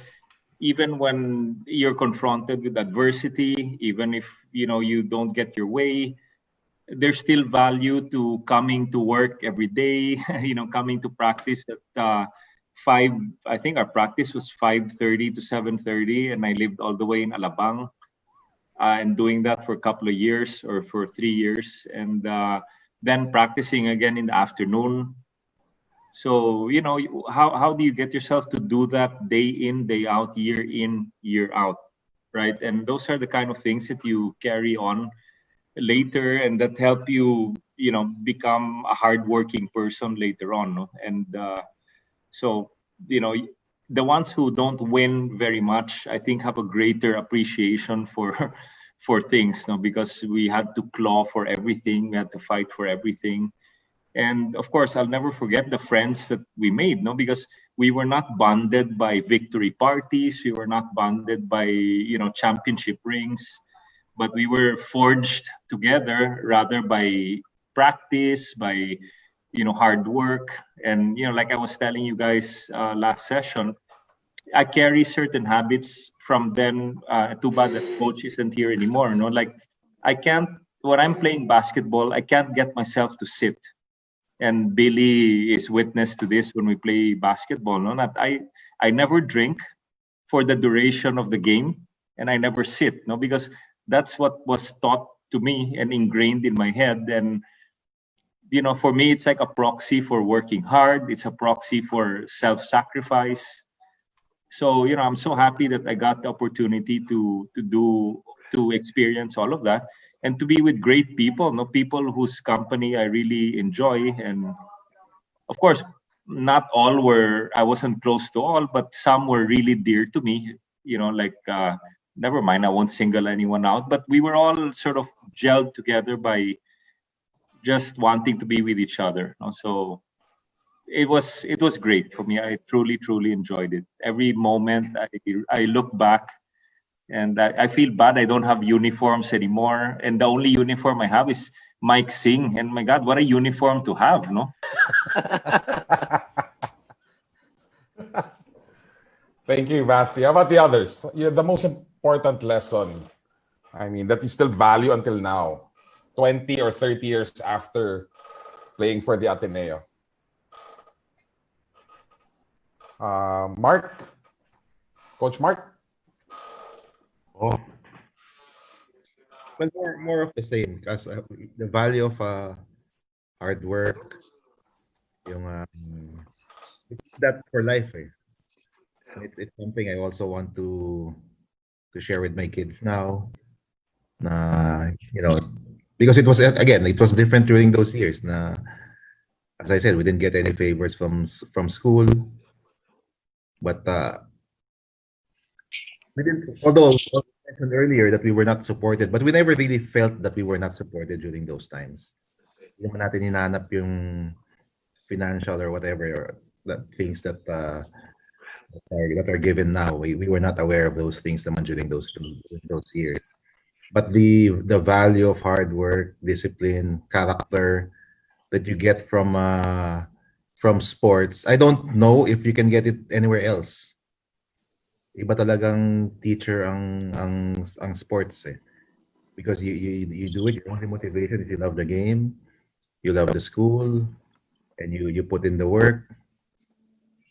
even when you're confronted with adversity, even if, you don't get your way, there's still value to coming to work every day, coming to practice at 5, I think our practice was 5:30 to 7:30, and I lived all the way in Alabang. And doing that for a couple of years or for 3 years, and then practicing again in the afternoon. So, how do you get yourself to do that day in, day out, year in, year out, right? And those are the kind of things that you carry on later and that help you, become a hardworking person later on. No? And so, the ones who don't win very much, I think, have a greater appreciation for things, because we had to claw for everything, we had to fight for everything. And of course, I'll never forget the friends that we made, because we were not bonded by victory parties, we were not bonded by, championship rings, but we were forged together rather by practice, by hard work. And like I was telling you guys last session, I carry certain habits from then. Too bad that coach isn't here anymore. Like I can't, when I'm playing basketball, I can't get myself to sit. And Billy is witness to this when we play basketball. That I never drink for the duration of the game, and I never sit. Because that's what was taught to me and ingrained in my head. And for me, it's like a proxy for working hard. It's a proxy for self-sacrifice. So, I'm so happy that I got the opportunity to experience all of that and to be with great people, people whose company I really enjoy. And of course, not all I wasn't close to all, but some were really dear to me, never mind, I won't single anyone out, but we were all sort of gelled together by just wanting to be with each other. So it was great for me. I truly enjoyed it. Every moment I look back and I feel bad I don't have uniforms anymore, and the only uniform I have is Mike Singh, and my God, what a uniform to have, no? Thank you, Basti. How about the others? The most important lesson, I mean, that you still value until now, 20 or 30 years after playing for the Ateneo. Mark? Coach Mark? Oh. Well, more of the same, because the value of hard work, that for life. It's something I also want to share with my kids now. Because it was different during those years. As I said, we didn't get any favors from school, but we didn't. Although I mentioned earlier that we were not supported, but we never really felt that we were not supported during those times. Hindi naman natin hinanap yung financial or whatever, or that things that are given now. We were not aware of those things naman during those years. But the value of hard work, discipline, character that you get from sports, I don't know if you can get it anywhere else. Iba talagang teacher ang sports eh. Because you do it, your only motivation is you love the game, you love the school, and you put in the work.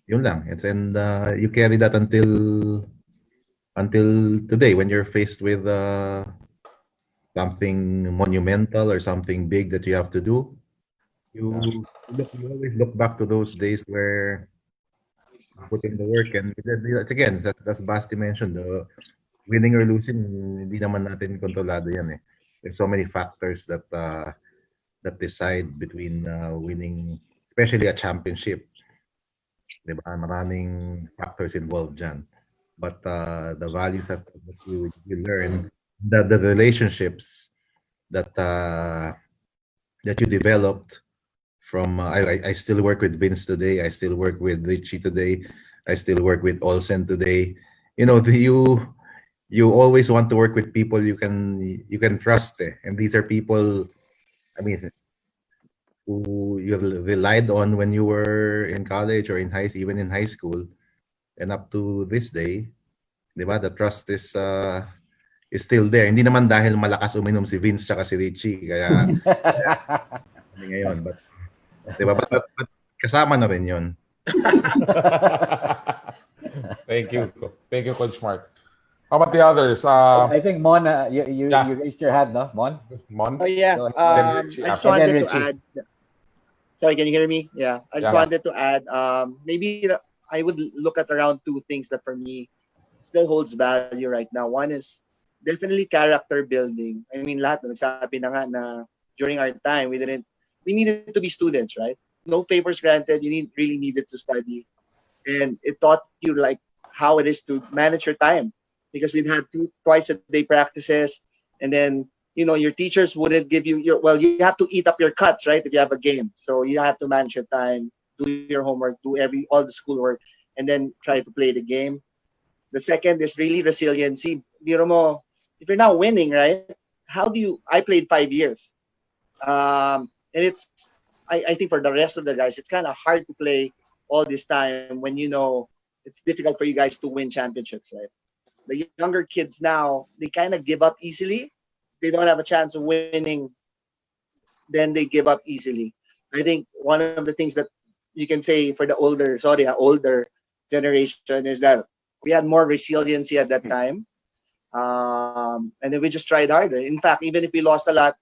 Yun lang. And you carry that until today when you're faced with something monumental or something big that you have to do. You always look back to those days where you put in the work, and it's again, as Basti mentioned, winning or losing, hindi naman natin kontrolado yan eh. There's so many factors that decide between winning, especially a championship. Diba? Maraming factors involved dyan. But the values that you learn, the relationships that you developed from, I still work with Vince today. I still work with Richie today. I still work with Olsen today. You know, you always want to work with people you can trust. And these are people, I mean, who you relied on when you were in college or even in high school, and up to this day, di ba? The trust is still there. Hindi naman dahil malakas uminom si Vince tsaka si Richie, kaya ngayon. But, di ba? But kasama na rin yun. Thank you. Thank you, Coach Mark. How about the others? I think Mon, you raised your hand, no, Mon? Mon? Oh yeah. I just wanted to add. Sorry, can you hear me? Yeah. I just wanted to add. Maybe I would look at around two things that for me still holds value right now. One is definitely character building. I mean, lahat nagsabi na nga na during our time we needed to be students, right? No favors granted. You really needed to study, and it taught you like how it is to manage your time, because we'd had twice a day practices, and then your teachers wouldn't give you you have to eat up your cuts, right? If you have a game, so you have to manage your time, do your homework, do all the schoolwork, and then try to play the game. The second is really resiliency. If you're not winning, right? I played 5 years, and I think for the rest of the guys, it's kind of hard to play all this time when it's difficult for you guys to win championships, right? The younger kids now, they kind of give up easily. They don't have a chance of winning, then they give up easily. I think one of the things that you can say for the older generation is that we had more resiliency at that time, and then we just tried harder. In fact, even if we lost a lot,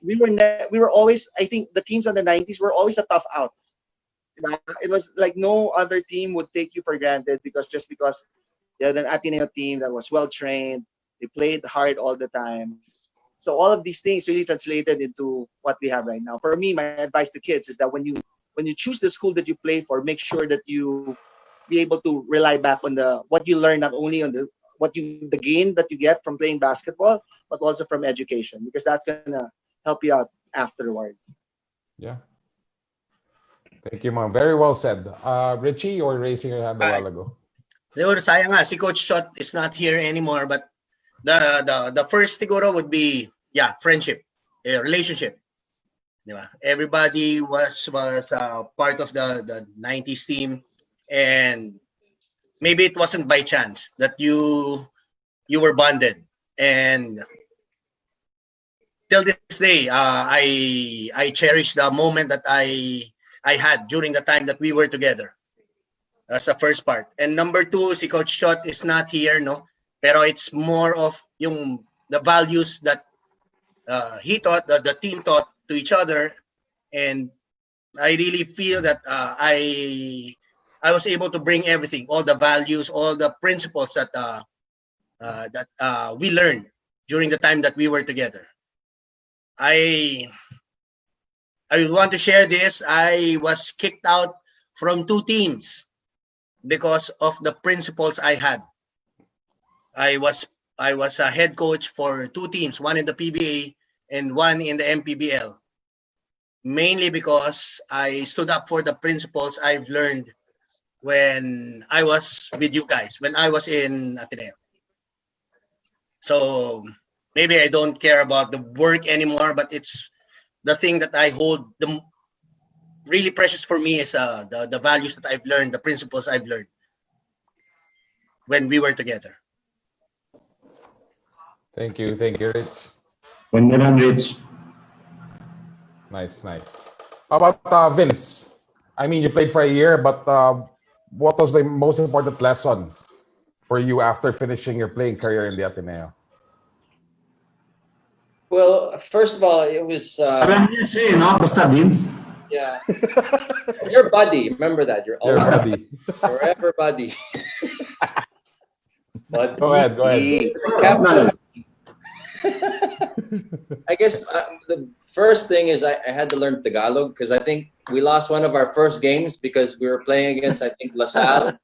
we were always, I think the teams of the 90s were always a tough out. It was like no other team would take you for granted because you had an Ateneo team that was well trained. They played hard all the time. So all of these things really translated into what we have right now. For me, my advice to kids is that when you choose the school that you play for, make sure that you be able to rely back on what you learn, not only on the gain that you get from playing basketball, but also from education, because that's gonna help you out afterwards. Yeah. Thank you, Mom. Very well said. Richie, you were raising your hand a while ago. Siguro sayang nga si Coach Shot is not here anymore, but the first siguro would be friendship, relationship. Diba? Everybody was part of the 90s team, and maybe it wasn't by chance that you were bonded, and till this day I cherish the moment that I had during the time that we were together. That's the first part. And number two, si Coach Shot is not here, no? Pero it's more of the values that he taught, the team taught to each other, and I really feel that I was able to bring everything, all the values, all the principles that we learned during the time that we were together. I want to share this. I was kicked out from 2 teams because of the principles I had. I was a head coach for 2 teams, one in the PBA and one in the MPBL. mainly because I stood up for the principles I've learned when I was with you guys, when I was in Ateneo. So maybe I don't care about the work anymore, but it's the thing that I hold really precious for me is the values that I've learned, the principles I've learned when we were together. Thank you, Rich. When Rich. Nice. How about Vince? I mean, you played for a year, but what was the most important lesson for you after finishing your playing career in the Ateneo? Well, first of all, it was. Alam niya siya, no? Basta Vince. Yeah. Your buddy. Remember that. Your buddy. Forever buddy. But Go ahead. I guess the first thing is I had to learn Tagalog because I think we lost one of our first games because we were playing against, I think, LaSalle.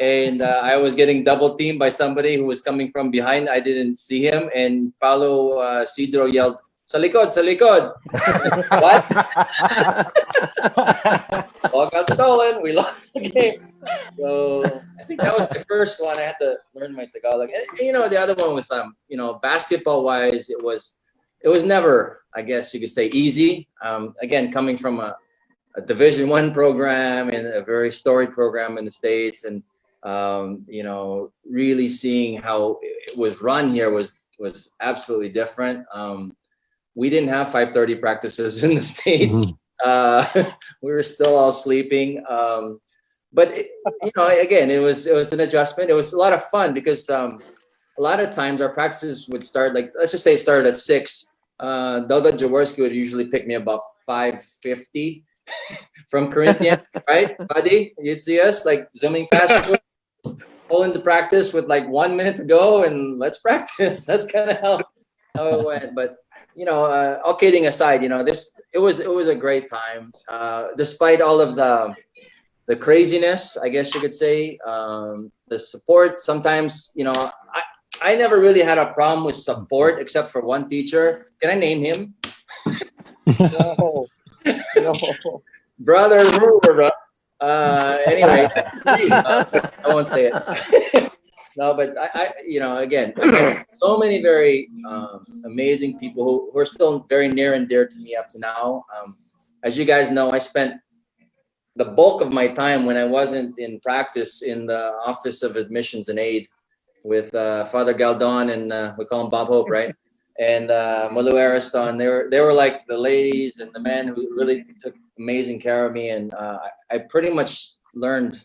And I was getting double teamed by somebody who was coming from behind. I didn't see him. And Paulo Sidro yelled, "Sa likod, sa likod." What? All got stolen. We lost the game. So I think that was the first one. I had to learn my Tagalog. And, the other one was, basketball-wise, it was never, I guess you could say, easy. Again, coming from a Division I program and a very storied program in the States, and really seeing how it was run here was absolutely different. We didn't have 5:30 practices in the States. We were still all sleeping. But again, it was an adjustment. It was a lot of fun because a lot of times our practices would start, like, let's just say it started at 6. Dodo Jaworski would usually pick me about 5:50 from Corinthian, right, buddy? You'd see us like zooming past, pull into practice with like 1 minute to go, and let's practice. That's kind of how it went. But all kidding aside, it was a great time, despite all of the craziness, I guess you could say. The support sometimes, I never really had a problem with support except for one teacher. Can I name him? No. Brother. Anyway, I won't say it. No, but I again, so many very amazing people who are still very near and dear to me up to now. As you guys know, I spent the bulk of my time when I wasn't in practice in the Office of Admissions and Aid with Father Galdon and we call him Bob Hope, right? And Malu Ariston. They were like the ladies and the men who really took amazing care of me, and I pretty much learned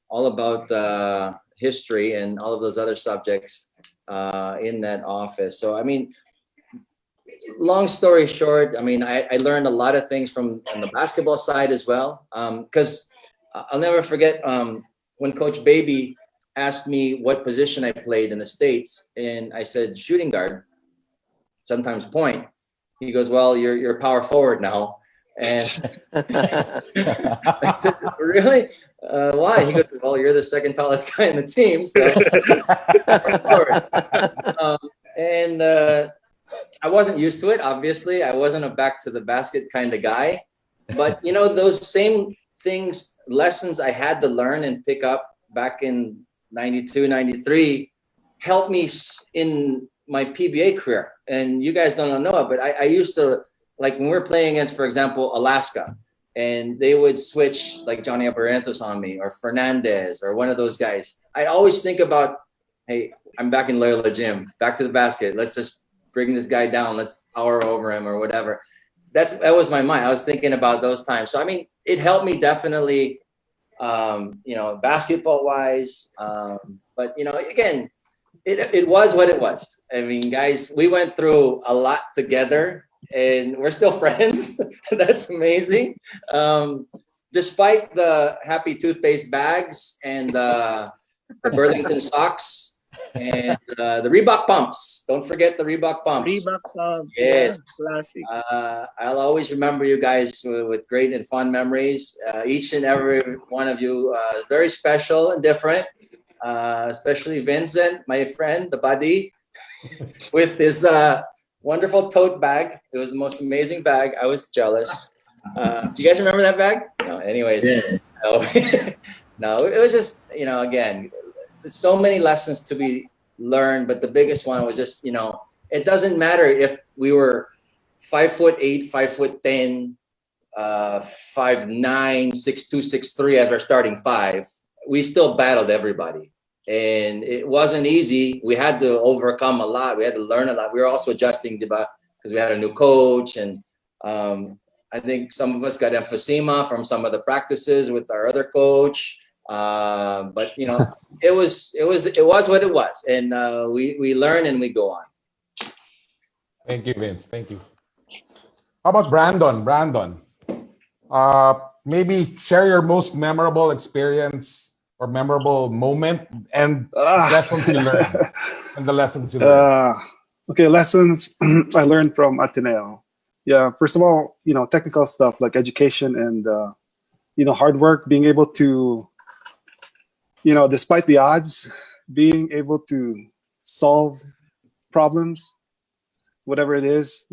all about history and all of those other subjects in that office. So I mean, long story short, I mean, I learned a lot of things on the basketball side as well. Because I'll never forget when Coach Baby asked me what position I played in the States, and I said shooting guard, sometimes point. He goes, "Well, you're power forward now." And really? Why? He goes, "Well, you're the second tallest guy in the team." So, and I wasn't used to it. Obviously, I wasn't a back to the basket kind of guy. But those same things, lessons I had to learn and pick up back in 92, 93, helped me in my PBA career. And you guys don't know it, but I used to, like, when we were playing against, for example, Alaska, and they would switch like Johnny Abarantos on me or Fernandez or one of those guys, I'd always think about, hey, I'm back in Loyola Gym, back to the basket. Let's just bring this guy down. Let's power over him or whatever. That was my mind. I was thinking about those times. So, I mean, it helped me definitely, basketball wise. But, again, it was what it was. I mean, guys, we went through a lot together and we're still friends. That's amazing. Despite the happy toothpaste bags and the Burlington socks and the Reebok pumps. Don't forget the Reebok pumps. Reebok pumps. Yes. Yeah, classic. I'll always remember you guys with great and fun memories. Each and every one of you very special and different. Especially Vincent, my friend, the buddy, with his wonderful tote bag. It was the most amazing bag. I was jealous. Do you guys remember that bag? No. Anyways, Yeah. no. No. It was just again, so many lessons to be learned, but the biggest one was just it doesn't matter if we were 5'8", 5'10", 5'9", 6'2", 6'3" as our starting five. We still battled everybody, and it wasn't easy. We had to overcome a lot. We had to learn a lot. We were also adjusting because we had a new coach, and I think some of us got emphysema from some of the practices with our other coach. But it was what it was, and we learn and we go on. Thank you, Vince. Thank you. How about Brandon? Brandon, maybe share your most memorable experience or memorable moment and lessons you learned. And the lessons you learned. Okay, lessons I learned from Ateneo. Yeah, first of all, technical stuff like education and hard work, being able to, despite the odds, being able to solve problems, whatever it is,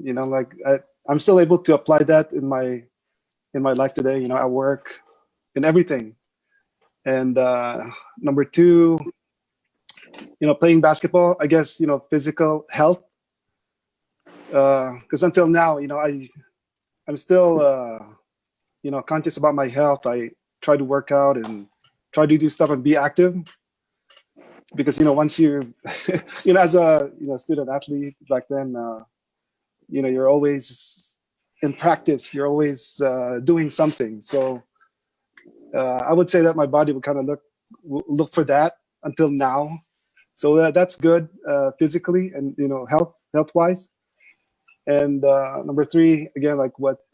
I'm still able to apply that in my life today, at work, in everything. And number two, playing basketball, I guess, physical health. Because until now, I'm still, conscious about my health. I try to work out and try to do stuff and be active. Because, once you, as a student athlete back then, you're always in practice. You're always doing something. So I would say that my body would kind of look for that until now. So that's good physically and health wise. And number three, again, like what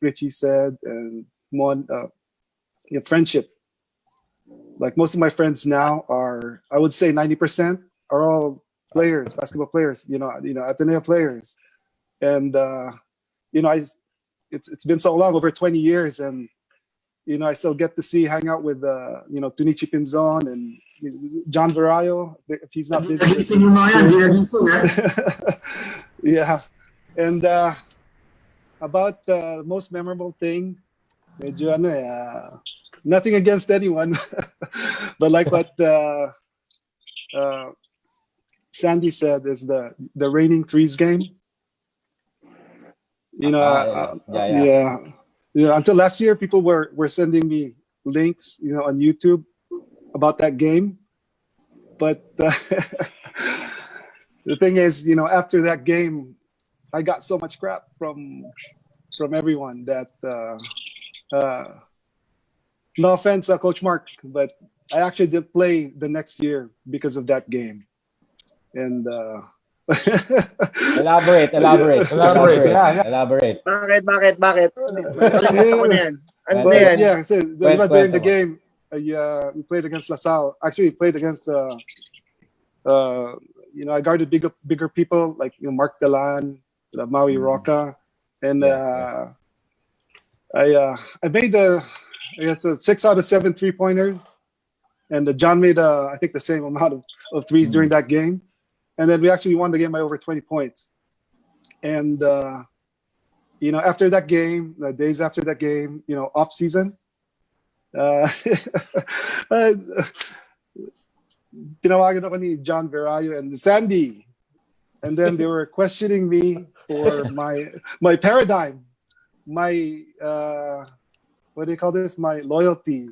Richie said, and Mon, friendship. Like most of my friends now are, I would say 90% are all players, basketball players, Ateneo players. And it's been so long, over 20 years, and I still get to hang out with Tunichi Pinzon and John Verayo, if he's not busy. Yeah. And about the most memorable thing, nothing against anyone, but like what Sandy said, is the raining threes game. Yeah. Until last year, people were sending me links, on YouTube about that game. But the thing is, after that game, I got so much crap from everyone that no offense, Coach Mark, but I actually did play the next year because of that game. And elaborate. Bakit? Yeah, so during the game, we played against LaSalle. Actually, we played against I guarded bigger people like Mark Delan, Maui Roca, and I made a 6 out of 7 3-pointers, and John made I think the same amount of threes during that game, and then we actually won the game by over 20 points. And after that game, the days after that game, off season, tinawagan ako ni John Verayo and Sandy, and then they were questioning me for my paradigm, my what do you call this? My loyalty.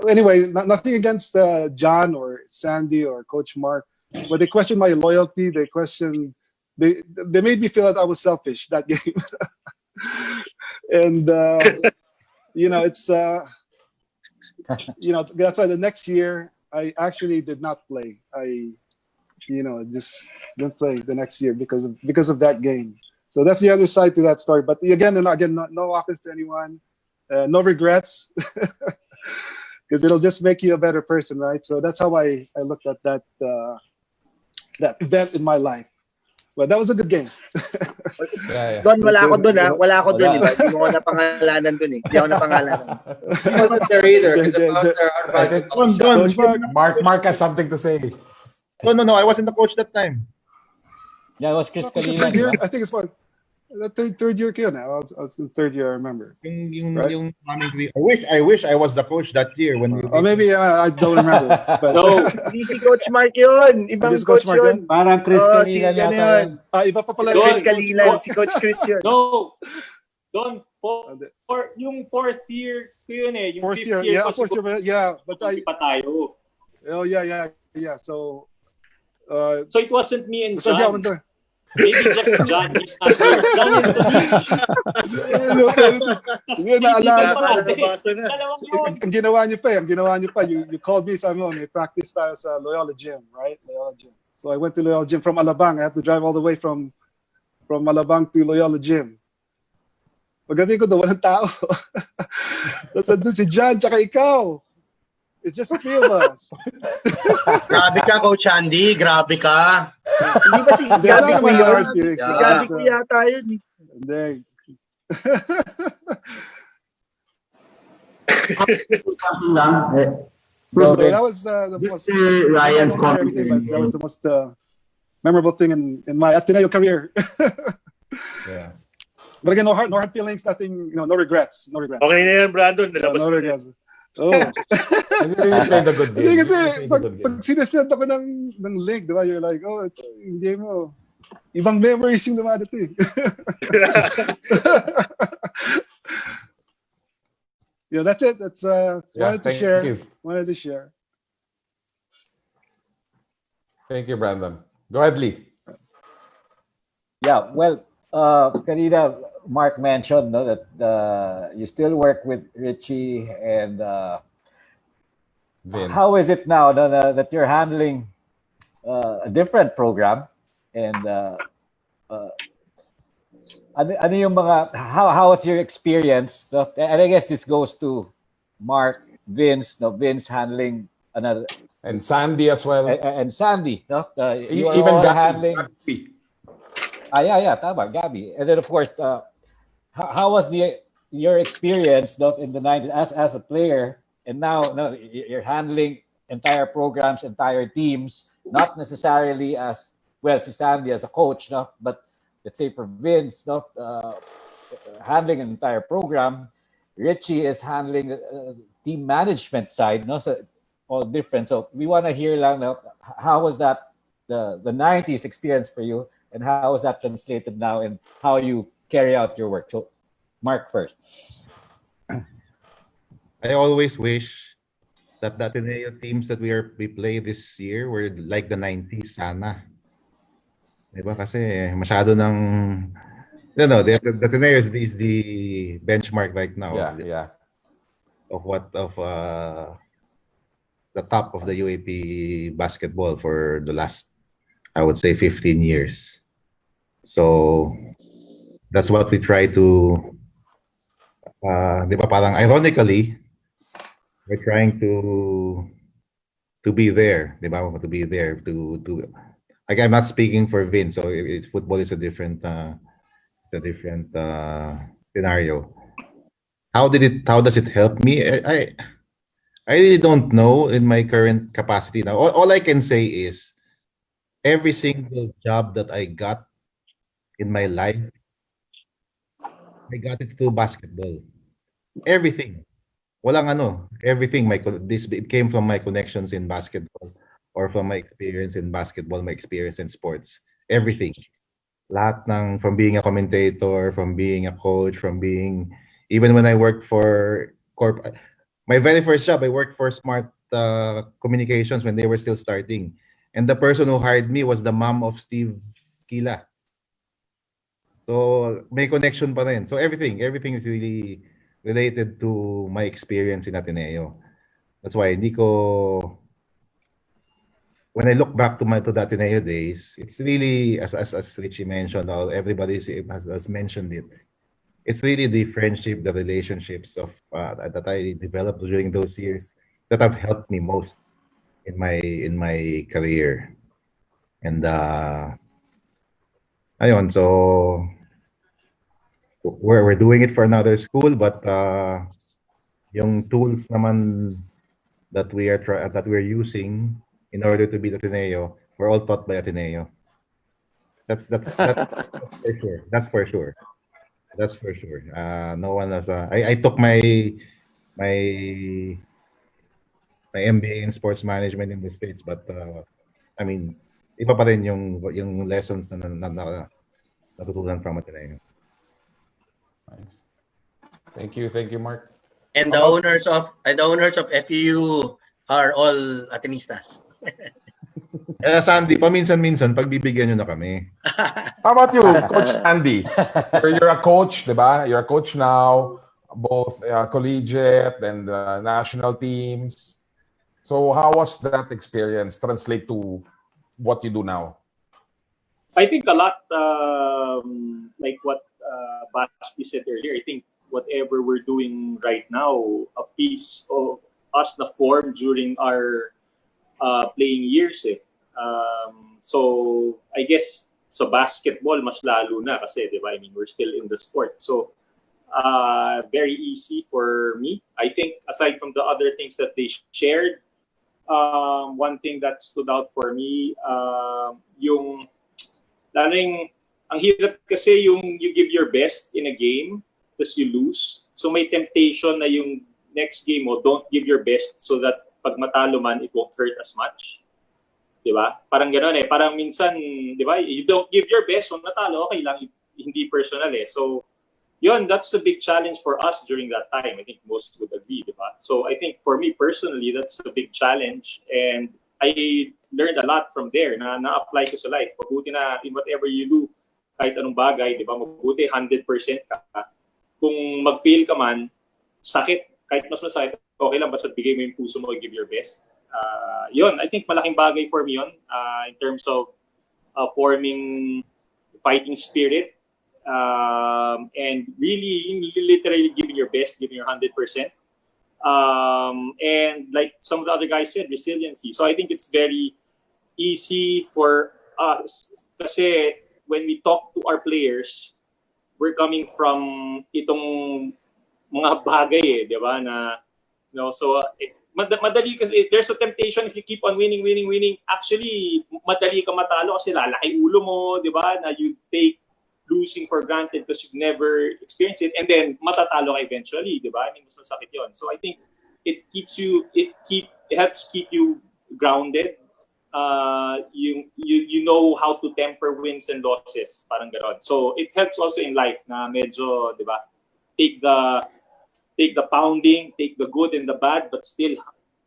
Anyway, nothing against John or Sandy or Coach Mark, but they questioned my loyalty. They made me feel that I was selfish that game. And it's that's why the next year I actually did not play. I just didn't play the next year because of that game. So that's the other side to that story. But again, no offense to anyone, no regrets, because it'll just make you a better person, right? So that's how I looked at that event in my life. But that was a good game. Don, wala ako dun, ha? Wala ako dun, diba? Hindi mo ko napangalanan dun, eh. Hindi ako napangalanan. I wasn't there either. Mark has something to say. No, I wasn't the coach that time. Yeah, it was Chris Kalina. I think it's fine. The third year ko yun. I was in third year, I remember. Right? I wish I was the coach that year when you. Oh, maybe I don't remember. But No, hindi si Coach Mark yun. Ibang Hindi si Coach coach Mark yun. yun? Parang Chris Oh, Kalilan si ano yata yun. yun. Iba pa Si pala Chris yung Kalilan. coach. Si Coach Chris yun. No. Don, yung fourth year ko yun eh. Yung Fourth fifth year, year yeah, pa fourth siguro. year, yeah. But Hindi pa tayo. oh yeah. So, So it wasn't me and basta di ako John. nandun. Maybe just John. He's not here. John and Hindi, naalala ko. Dalawang Ang ginawa niyo pa, you called me, sabi mo, may practice tayo sa Loyola Gym, right? Loyola Gym. So I went to Loyola Gym from Alabang. I had to drive all the way from Alabang to Loyola Gym. Pagdating ko doon, walang tao. Tapos nandun si John, tsaka ikaw. It's just the three of us. Grabe ka, Coach Andy. Grabe ka. Hindi ba si Hindi, Gabi wala ko naman yun? hard feelings. Si Gabi ko yata yun. Hindi. So that was the most Ryan's everything, but that was the most memorable thing in my Ateneo career. Yeah. But again, no hard feelings, nothing, no regrets. Okay na yan, Brandon. No regrets. Oh. You really played a good game. Hindi kasi, You really played a pag good game. sinesend ako ng link, diba, you're like, oh, hindi mo. Ibang memories yung dumadating. Yeah, that's it. That's wanted to share. Wanted to share. Thank you, Brandon. Go ahead, Lee. Yeah, well, kanina Mark mentioned that you still work with Richie and Vince. how is it now that you're handling a different program and ano yung mga how was your experience? No? And I guess this goes to Mark, Vince, no, Vince handling another and Sandy as well and Sandy, no, you are even all Gabby. handling. Yeah, tama, Gabby. And then of course, how was your experience, no, in the 90s as a player, and now you're handling entire programs, entire teams, not necessarily as well, si Sandy as a coach, no, but let's say for Vince, no, handling an entire program, Richie is handling the team management side, no, so all different. So we want to hear lang, no, how was that the 90s experience for you, and how was that translated now in how you carry out your work? So Mark first. I always wish that the Ateneo teams that we play this year were like the 90s sana. Diba? Kasi masyado ng the Ateneo is the benchmark right now. Yeah. Of the top of the UAP basketball for the last, I would say, 15 years. So that's what we try to di ba, parang ironically, we're trying to be there, di ba? To be there to like, I'm not speaking for Vince, so football is a different scenario. How does it help me? I really don't know in my current capacity now. All I can say is every single job that I got in my life, I got it through basketball. Everything. Walang everything. It came from my connections in basketball, or from my experience in basketball, my experience in sports. Everything. Lahat ng, from being a commentator, from being a coach, from being, even when I worked for my very first job, I worked for Smart Communications when they were still starting. And the person who hired me was the mom of Steve Kila. So may connection pa rin. So everything is really related to my experience in Ateneo. That's why when I look back to the Ateneo days, it's really, as Richie mentioned, everybody has mentioned it. It's really the friendship, the relationships of that I developed during those years that have helped me most in my career. And ayun, so we're doing it for another school, but yung tools naman that we're using in order to beat Ateneo, we're all taught by Ateneo. That's for sure. That's for sure. That's for sure. No one has. I took my my MBA in sports management in the States, but I mean, iba pa rin yung lessons na natutunan from Ateneo. Nice. Thank you, Mark. And the owners of FEU are all Atenistas. Sandy, paminsan-minsan pagbibigyan nyo na kami. How about you, Coach Sandy? You're a coach, diba? You're a coach now, both collegiate and national teams. So how was that experience translate to what you do now? I think a lot like what Basti said earlier. I think whatever we're doing right now, a piece of us na formed during our playing years. So I guess sa basketball mas lalo na kasi, di ba? I mean, we're still in the sport. So very easy for me. I think aside from the other things that they shared, one thing that stood out for me, yung laring ang hirap kasi yung you give your best in a game, tapos you lose. So may temptation na yung next game mo, don't give your best so that pag matalo man, it won't hurt as much. Diba? Parang gano'n eh. Parang minsan, diba? You don't give your best, so natalo, okay lang, hindi personal eh. So, yun, that's a big challenge for us during that time. I think most would agree, diba? So, I think for me personally, that's a big challenge. And I learned a lot from there na-apply ko sa life. Mabuti na in whatever you do, kahit anong bagay, diba? Mabuti 100% ka. Kung mag-fail ka man, sakit. Kahit mas masakit, okay lang, basta bigay mo yung puso mo, give your best. Yun, I think malaking bagay for me yun in terms of forming fighting spirit and really literally giving your best, giving your 100%. And like some of the other guys said, resiliency. So I think it's very easy for us kasi when we talk to our players, we're coming from itong mga bagay eh, di ba? Na, you know, so madali kasi there's a temptation if you keep on winning. Actually, madali ka matalo kasi lalaki ulo mo, di ba? Na you take losing for granted because you've never experienced it, and then matatalo ka eventually, di ba? I mean, mas masakit yun. So I think it helps keep you grounded. You know how to temper wins and losses, parang gano'n. So it helps also in life na medyo, di ba? Take the pounding, take the good and the bad, but still,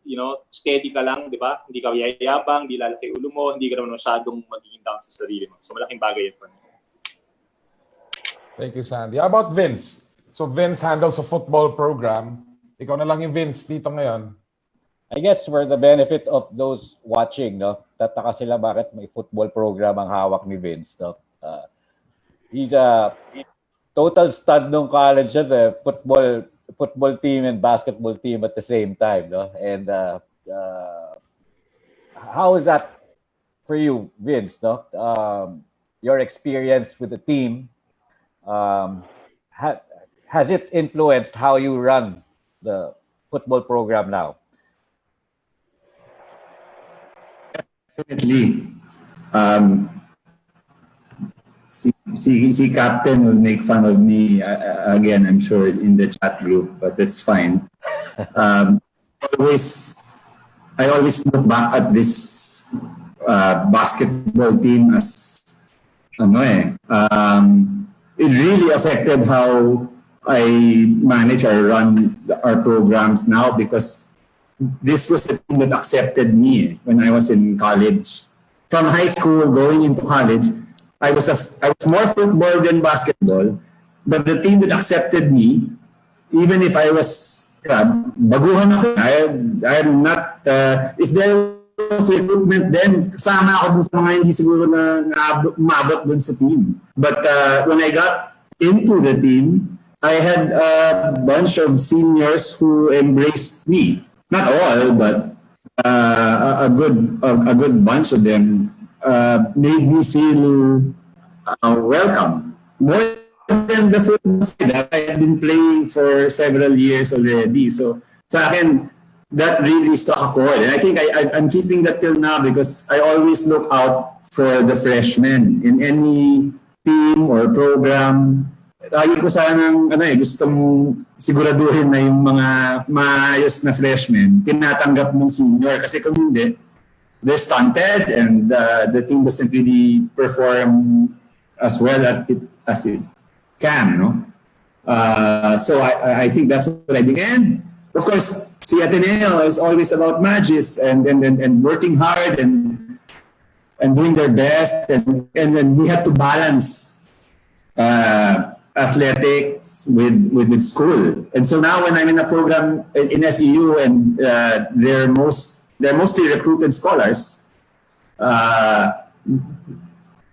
you know, steady ka lang, di ba? Hindi ka yayabang, hindi lalaki ulo mo, hindi ka naman masyadong magiging down sa sarili mo. So malaking bagay yun for me. Thank you, Sandy. How about Vince? So Vince handles a football program. Ikaw na lang yung Vince dito ngayon. I guess for the benefit of those watching, no, tataka sila bakit may football program ang hawak ni Vince, no? He's a total stud nung college siya, the football team and basketball team at the same time, no? And how is that for you, Vince, no? Your experience with the team, has it influenced how you run the football program now? Definitely. Si Captain will make fun of me again, I'm sure, in the chat group, but that's fine. I always look back at this basketball team as it really affected how I manage or run our programs now, because this was the team that accepted me when I was in college. From high school going into college, I was more football than basketball, but the team that accepted me, even if I was baguhan ako, I'm not. If there was recruitment, then kasama ako dun sa mga hindi siguro na umabot dun sa team. But when I got into the team, I had a bunch of seniors who embraced me. Not all, but a good bunch of them made me feel welcome. More than the football side, I had been playing for several years already. So sa akin, that really struck a chord. And I think I'm keeping that till now because I always look out for the freshmen in any team or program. Lagi ko sanang gustong siguraduhin na yung mga maayos na freshmen tinatanggap ng senior, kasi kung hindi, they're stunted and the team doesn't really perform as well as it can, no? So I think that's what I think. And of course, see, Ateneo is always about magis and working hard and doing their best, and then we have to balance athletics with school. And so now when I'm in a program in FEU and they're mostly recruited scholars,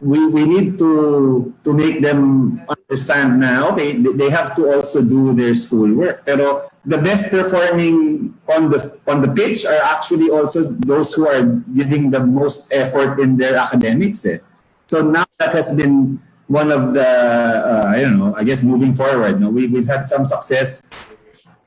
we need to make them understand na okay, they have to also do their schoolwork. Pero the best performing on the pitch are actually also those who are giving the most effort in their academics. So now that has been one of the I guess moving forward. No, we've had some success,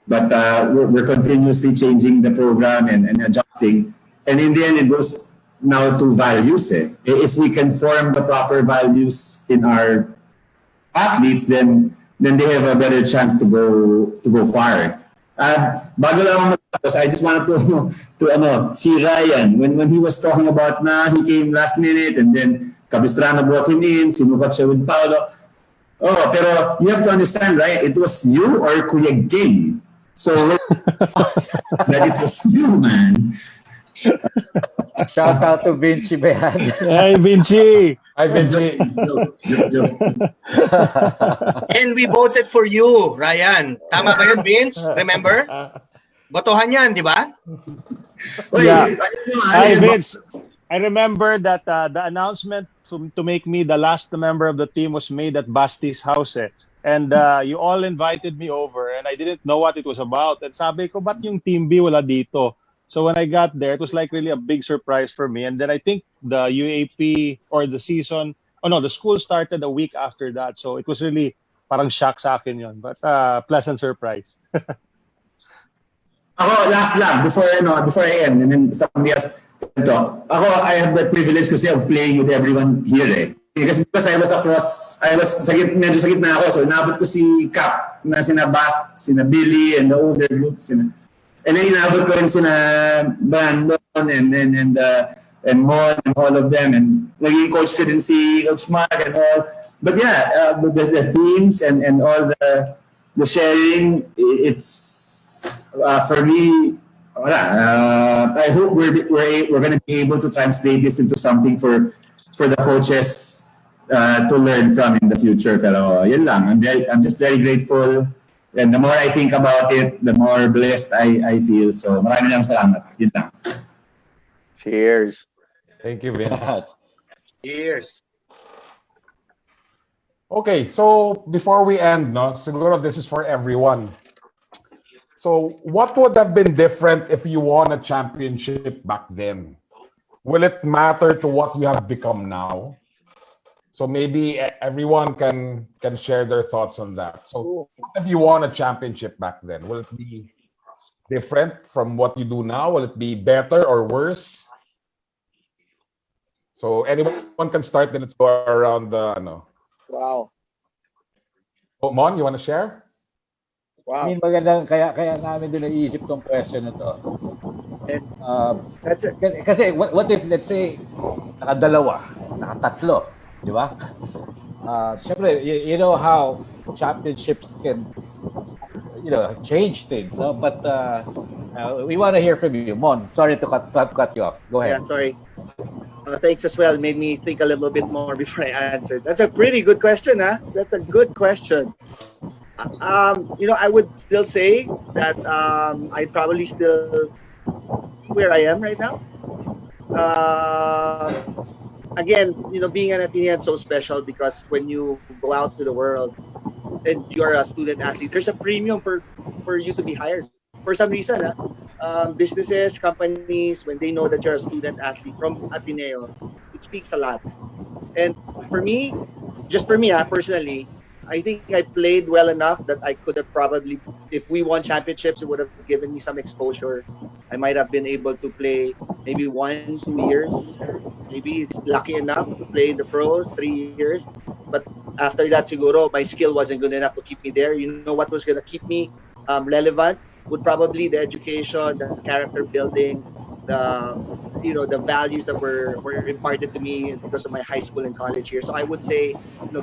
but we're continuously changing the program and adjusting. And in the end, it goes now to values. If we can form the proper values in our athletes, then they have a better chance to go far. Bago lang matapos, I just wanted to si Ryan when he was talking about na he came last minute and then Capistrano brought him in, sinukat siya with Paolo. Oh, pero you have to understand, right? It was you or Kuya Ging. So that it was you, man. Shout out to Vinci Behan. Hi, Vinci. Hi, Vinci. And we voted for you, Ryan. Tama ba yun, Vince? Remember? Botohan yan, di ba? Yeah. Hi, Vince. I remember that the announcement to make me the last member of the team was made at Basti's house. And you all invited me over and I didn't know what it was about. And sabi ko, ba't yung Team B wala dito? So when I got there, it was like really a big surprise for me. And then I think the UAP or the season, the school started a week after that. So it was really parang shock sa akin yun. But pleasant surprise. Ako, last lang, before I end, and then somebody else talk. Ako, I have the privilege kasi of playing with everyone here. Kasi because medyo sa gitna ako, so inabot ko si Cap, na sina Bast, sina Billy, and the older group, and then inabot ko rin sina Brandon, and Mon, and all of them, and naging coach ko din si Coach Mark, and all. But yeah, the teams and all the sharing, it's for me. I hope we're going to be able to translate this into something for the coaches to learn from in the future. Pero yun lang. I'm just very grateful. And the more I think about it, the more blessed I feel. So maraming lang salamat. Yun lang. Cheers. Thank you, Vince. Cheers. Okay, so before we end, siguro this is for everyone. So what would have been different if you won a championship back then? Will it matter to what you have become now? So maybe everyone can share their thoughts on that. So if you won a championship back then, will it be different from what you do now? Will it be better or worse? So anyone can start, then let's go around the Wow. Oh, Mon, you want to share? Wow. I mean, magandang, kaya namin din naisip tong question na to. Kasi what if, let's say, nakadalawa, nakatatlo, di ba? Siyempre, you know how championships can, change things, no? But we want to hear from you. Mon, sorry to cut you off. Go ahead. Yeah, sorry. Thanks as well. Made me think a little bit more before I answered. That's a pretty good question, huh? That's a good question. I would still say that I probably still where I am right now. Again, being an Atenean is so special because when you go out to the world and you are a student athlete, there's a premium for you to be hired. For some reason, businesses, companies, when they know that you're a student athlete from Ateneo, it speaks a lot. And for me, personally, I think I played well enough that I could have probably, if we won championships, it would have given me some exposure. I might have been able to play maybe 1-2 years maybe it's lucky enough to play in the pros 3 years. But after that, siguro, my skill wasn't good enough to keep me there. You know what was going to keep me relevant would probably the education, the character building, the the values that were imparted to me because of my high school and college years. So I would say,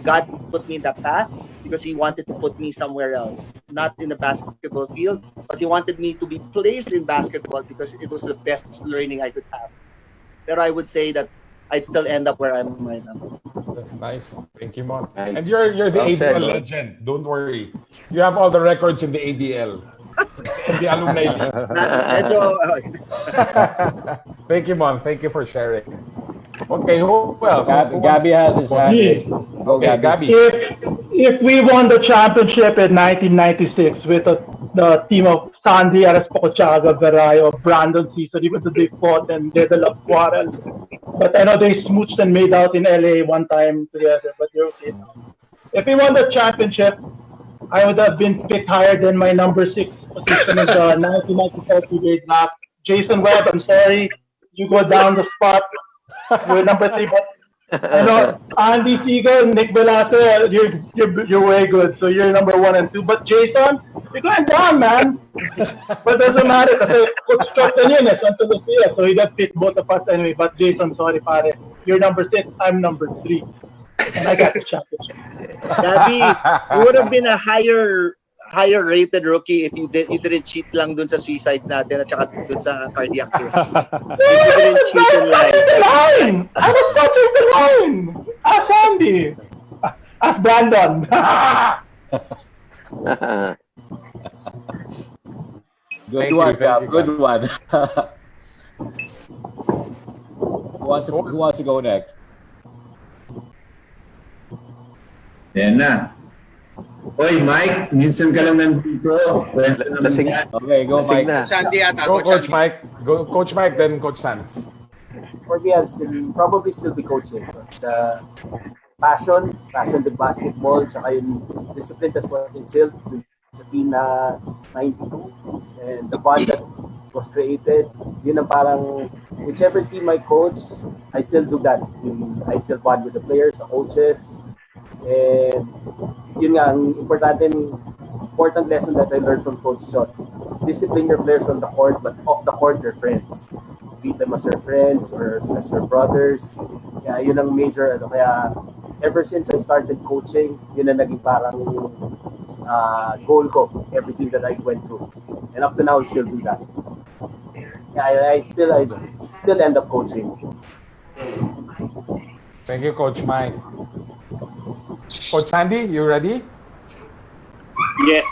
God put me in that path because He wanted to put me somewhere else, not in the basketball field, but He wanted me to be placed in basketball because it was the best learning I could have. But I would say that I'd still end up where I am right now. Nice. Thank you, Mon. Nice. And you're the Well said, ABL Mon. legend. Don't worry. You have all the records in the ABL. In the alumni league. Thank you, Mon. Thank you for sharing. Okay, who else? Gabby has his hand raised. Go, Okay, Gabby. If we won the championship in 1996 with the team of Sandy Arespocochaga, Verayo, Brandon Season, even though they fought and they had a lot of quarrels. But I know they smooched and made out in LA one time together, but you're okay now. If we won the championship, I would have been picked higher than my number 6 position in the 1994 PBA draft. Jason Webb, I'm sorry, you go down the spot. You're number 3, but I know Andy Siegel, Nick Velasquez, you're way good. So you're number 1 and 2. But Jason, you're going down, man. But it doesn't matter kasi Coach Chorten yun eh, Santo Lucia. So he got fit both of us anyway. But Jason, sorry pare. You're number 6, I'm number 3. And I got the championship. Gabby, you would have been a higher rated rookie if you didn't cheat lang dun sa suicides natin at saka dun sa cardiac arrest. If you didn't cheat in life. I was touching the line. Ask Andy. Ask Brandon. Good one, Gab. Good one. Who wants to go next? Yan na. Oy, Mike, minsan ka lang nandito. Okay, go, Mike. Go, Coach Mike. Go, Coach Mike, then Coach Sans. For me, I'll probably still be coaching. Because, passion with basketball, tsaka yung discipline, that's what instilled sa team na 92. And the bond that was created, yun ang parang, whichever team I coach, I still do that. I still bond with the players, the coaches, and yun nga, ang important lesson that I learned from Coach John. Discipline your players on the court, but off the court, they're friends. Treat them as your friends or as your brothers. Kaya yun ang major, kaya ever since I started coaching, yun ang naging parang goal ko, everything that I went through. And up to now, I still do that. Yeah, I still end up coaching. Thank you, Coach Mike. Coach Sandy, you ready? Yes,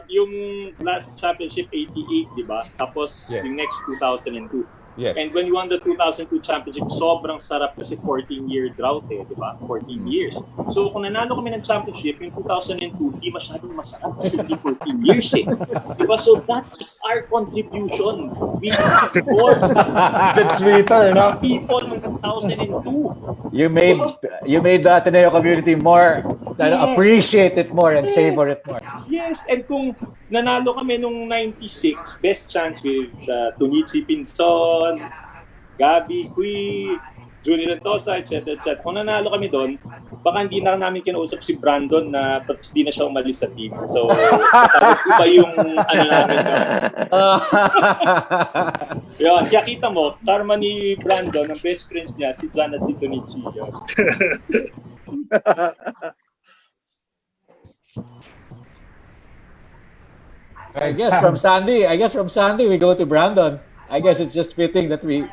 yung last championship 88, di ba? Tapos yung next 2002. Yes. And when you won the 2002 championship, sobrang sarap kasi 14-year drought eh, di ba? 14 years. So kung nanalo kami ng championship yung 2002, di masyadong masarap kasi hindi 14 years eh. Di ba? So that is our contribution. We support That's sweeter, no? people ng 2002. You made the Ateneo community more appreciate it more and savor it more. Yes, and kung nanalo kami nung 96, best chance with Tunichi Pinson, Gabi Kui, Junior Tosa, etc. Kung nanalo kami doon, baka hindi na namin kinausap si Brandon na tapos di na siya umalis sa team. So, iba yung ano namin. Yun, kaya kita mo, karma ni Brandon, ang best friends niya, si John at si Tonichi. I guess from Sandy we go to Brandon. I guess it's just fitting that we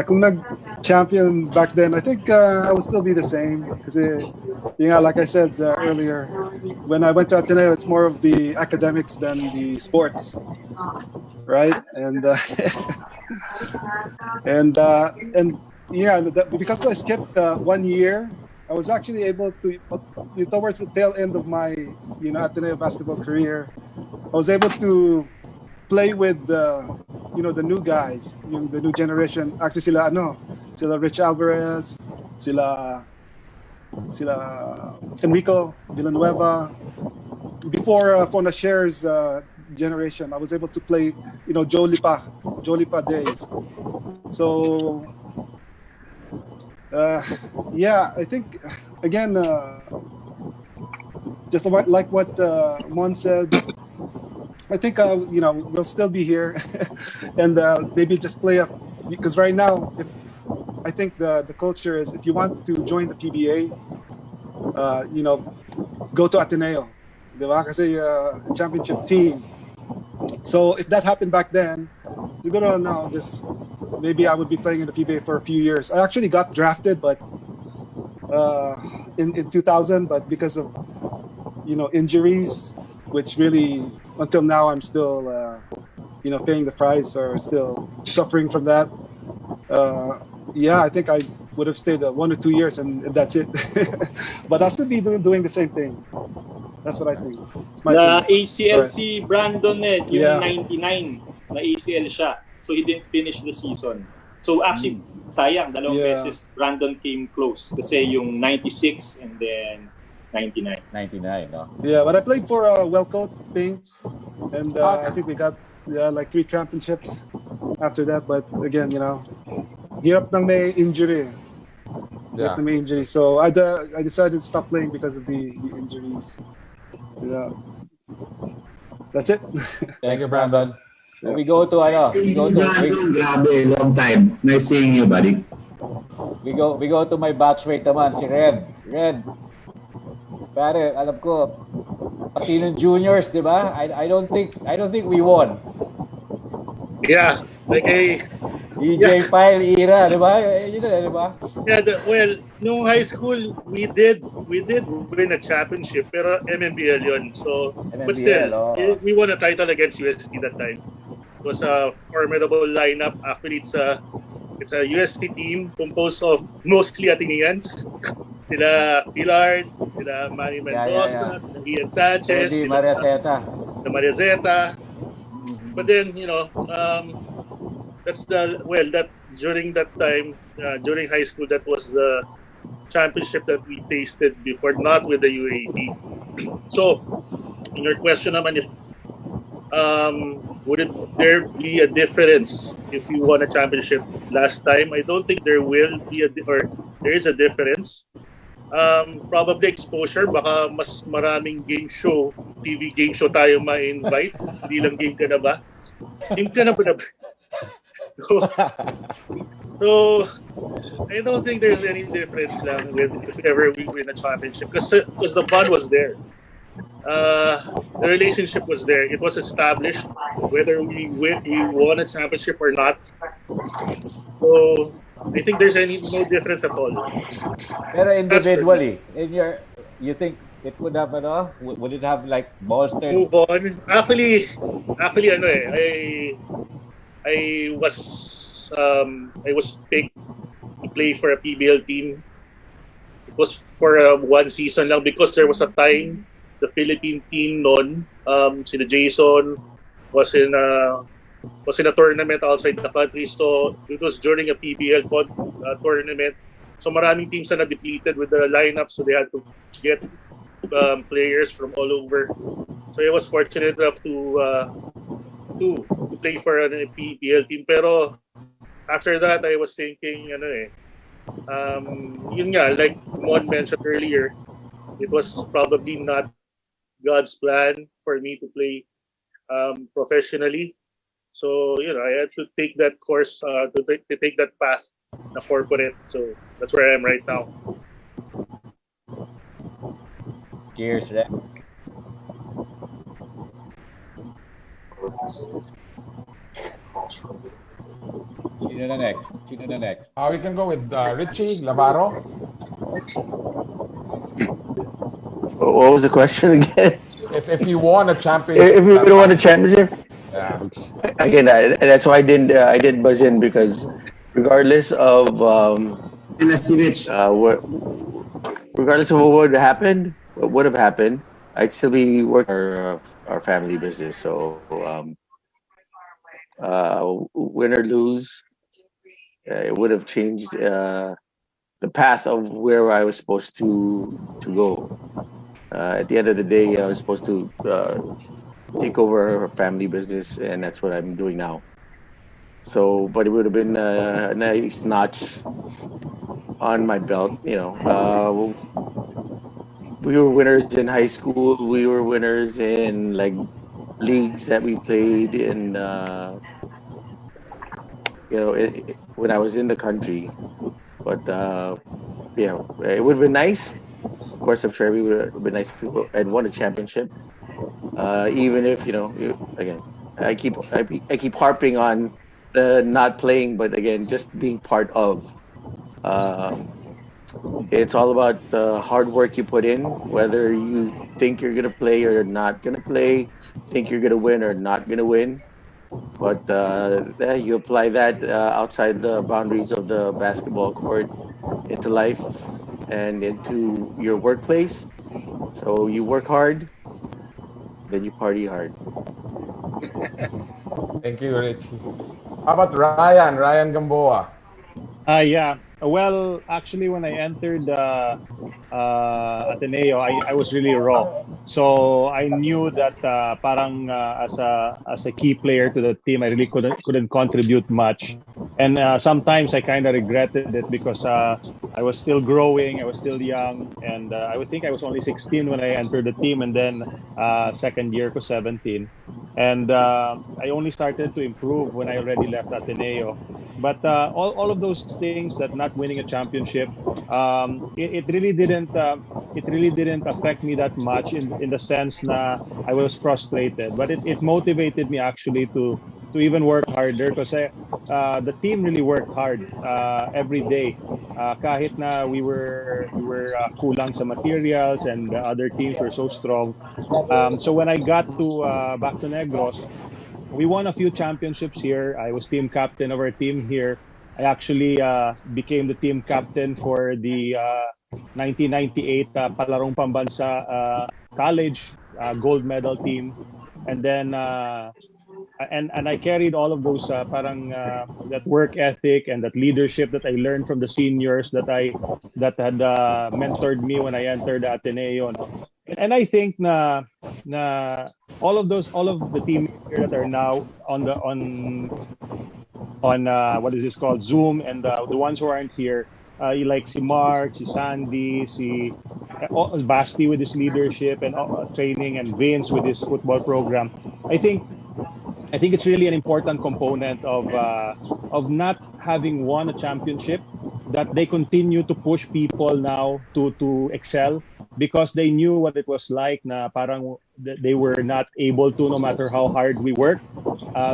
kung nag-champion back then, I think I would still be the same. Kasi, like I said earlier, when I went to Ateneo, it's more of the academics than the sports, right? And because I skipped 1 year, I was actually able to, towards the tail end of my, Ateneo basketball career, I was able to play with the new guys, the new generation. Actually, sila Rich Alvarez, sila Enrico Villanueva. Before Fona Shares generation. I was able to play, Joe Lipa days. So, yeah, I think, again, just like what Mon said, I think, we'll still be here and maybe just play up, because right now, I think the culture is, if you want to join the PBA, go to Ateneo, diba? Kasi championship team. So if that happened back then, siguro now, just maybe I would be playing in the PBA for a few years. I actually got drafted, but in 2000, but because of injuries, which really until now I'm still paying the price or still suffering from that. Yeah, I think I would have stayed 1 or 2 years and that's it. But I'll still be doing the same thing. That's what I think. It's my The thing. ACL Right. si Brandon yung Yeah. 99 na ACL siya. So he didn't finish the season. So actually, sayang, dalawang Yeah. beses Brandon came close. Kasi yung 96 and then 99. 99, no? Yeah, but I played for Wellcoat Paints, and I think we got like 3 championships after that. But again, hirap ng may injury. Yeah. Hirap ng may injury. So I decided to stop playing because of the injuries. Yeah. That's it. Thank you, Brandon. We go to Grabe, long time. Nice seeing you, buddy. we go to my batchmate naman, si Red. Red. Pare, alam ko, pati ng juniors, di ba? I don't think we won. Yeah, like EJ Pyle era, di ba? Yun na, di ba? Yeah, well, nung high school, we did win a championship, pero MMBL yun. So, but still, we won a title against UST that time. It was a formidable lineup. Actually, it's a UST team composed of mostly Ateneans. Sila Pilar, sila Manny Mendoza, sila Ian Sanchez, Eddie sila Maria Zeta. But then, that during that time, during high school, that was the championship that we tasted before, not with the UAAP. So, in your question naman, if would there be a difference if you won a championship last time? I don't think there will be there is a difference. Probably exposure, baka mas maraming TV game show tayo ma-invite. Hindi lang game ka na ba? Game ka na ba? So, I don't think there's any difference lang with if ever we win a championship because the bond was there. The relationship was there. It was established whether we won a championship or not. So, I think there's no difference at all. Pero individually, you think it would have would it have like bolstered? Move on. Actually, I was picked to play for a PBL team. It was for one season lang because there was a time the Philippine team noon, sina Jason was in a tournament outside the country. So it was during a PBL tournament. So maraming teams na depleted with the lineup, so they had to get players from all over. So I was fortunate enough to play for a PBL team. Pero after that, I was thinking, yun nga, like Mon mentioned earlier, it was probably not God's plan for me to play professionally. So, I had to take that course, to take that path na corporate. So, that's where I am right now. Cheers, Red. Sino na next? We can go with Richie Lavaro. What was the question again? If you won a championship. If we won a championship. Yeah. Again, that's why I didn't buzz in because regardless of regardless of what would have happened, I'd still be working our family business. So win or lose, it would have changed the path of where I was supposed to go. At the end of the day, I was supposed to take over a family business, and that's what I'm doing now. So, but it would have been a nice notch on my belt. We were winners in high school. We were winners in like leagues that we played in. When I was in the country. But it would have been nice. Of course, I'm sure it would have been nice if we had won a championship. Even if again, I keep harping on the not playing, but again, just being part of. Um, it's all about the hard work you put in, whether you think you're gonna play or not gonna play, think you're gonna win or not gonna win. But you apply that outside the boundaries of the basketball court into life and into your workplace. So you work hard, then you party hard. Thank you, Richie. How about Ryan? Ryan Gamboa. Yeah. Well, actually, when I entered Ateneo, I was really raw. So I knew that parang as a key player to the team, I really couldn't contribute much. And sometimes I kind of regretted it because I was still growing, I was still young, and I would think I was only 16 when I entered the team, and then second year ko 17. And I only started to improve when I already left Ateneo. But all of those things, that not winning a championship, it really didn't affect me that much in the sense na I was frustrated. But it motivated me actually to even work harder because the team really worked hard every day. Kahit na we were kulang sa materials and the other teams were so strong. So when I got to back to Negros, we won a few championships here. I was team captain of our team here. I actually became the team captain for the 1998 Palarong Pambansa college gold medal team. And then and I carried all of those that work ethic and that leadership that I learned from the seniors that had mentored me when I entered the Ateneo. No? And I think na all of the teammates here that are now on what is this called, Zoom, and the ones who aren't here, like si Mark, si Sandy, si Basti with his leadership and training, and Vince with his football program. I think it's really an important component of not having won a championship, that they continue to push people now to excel, because they knew what it was like na parang they were not able to, no matter how hard we work.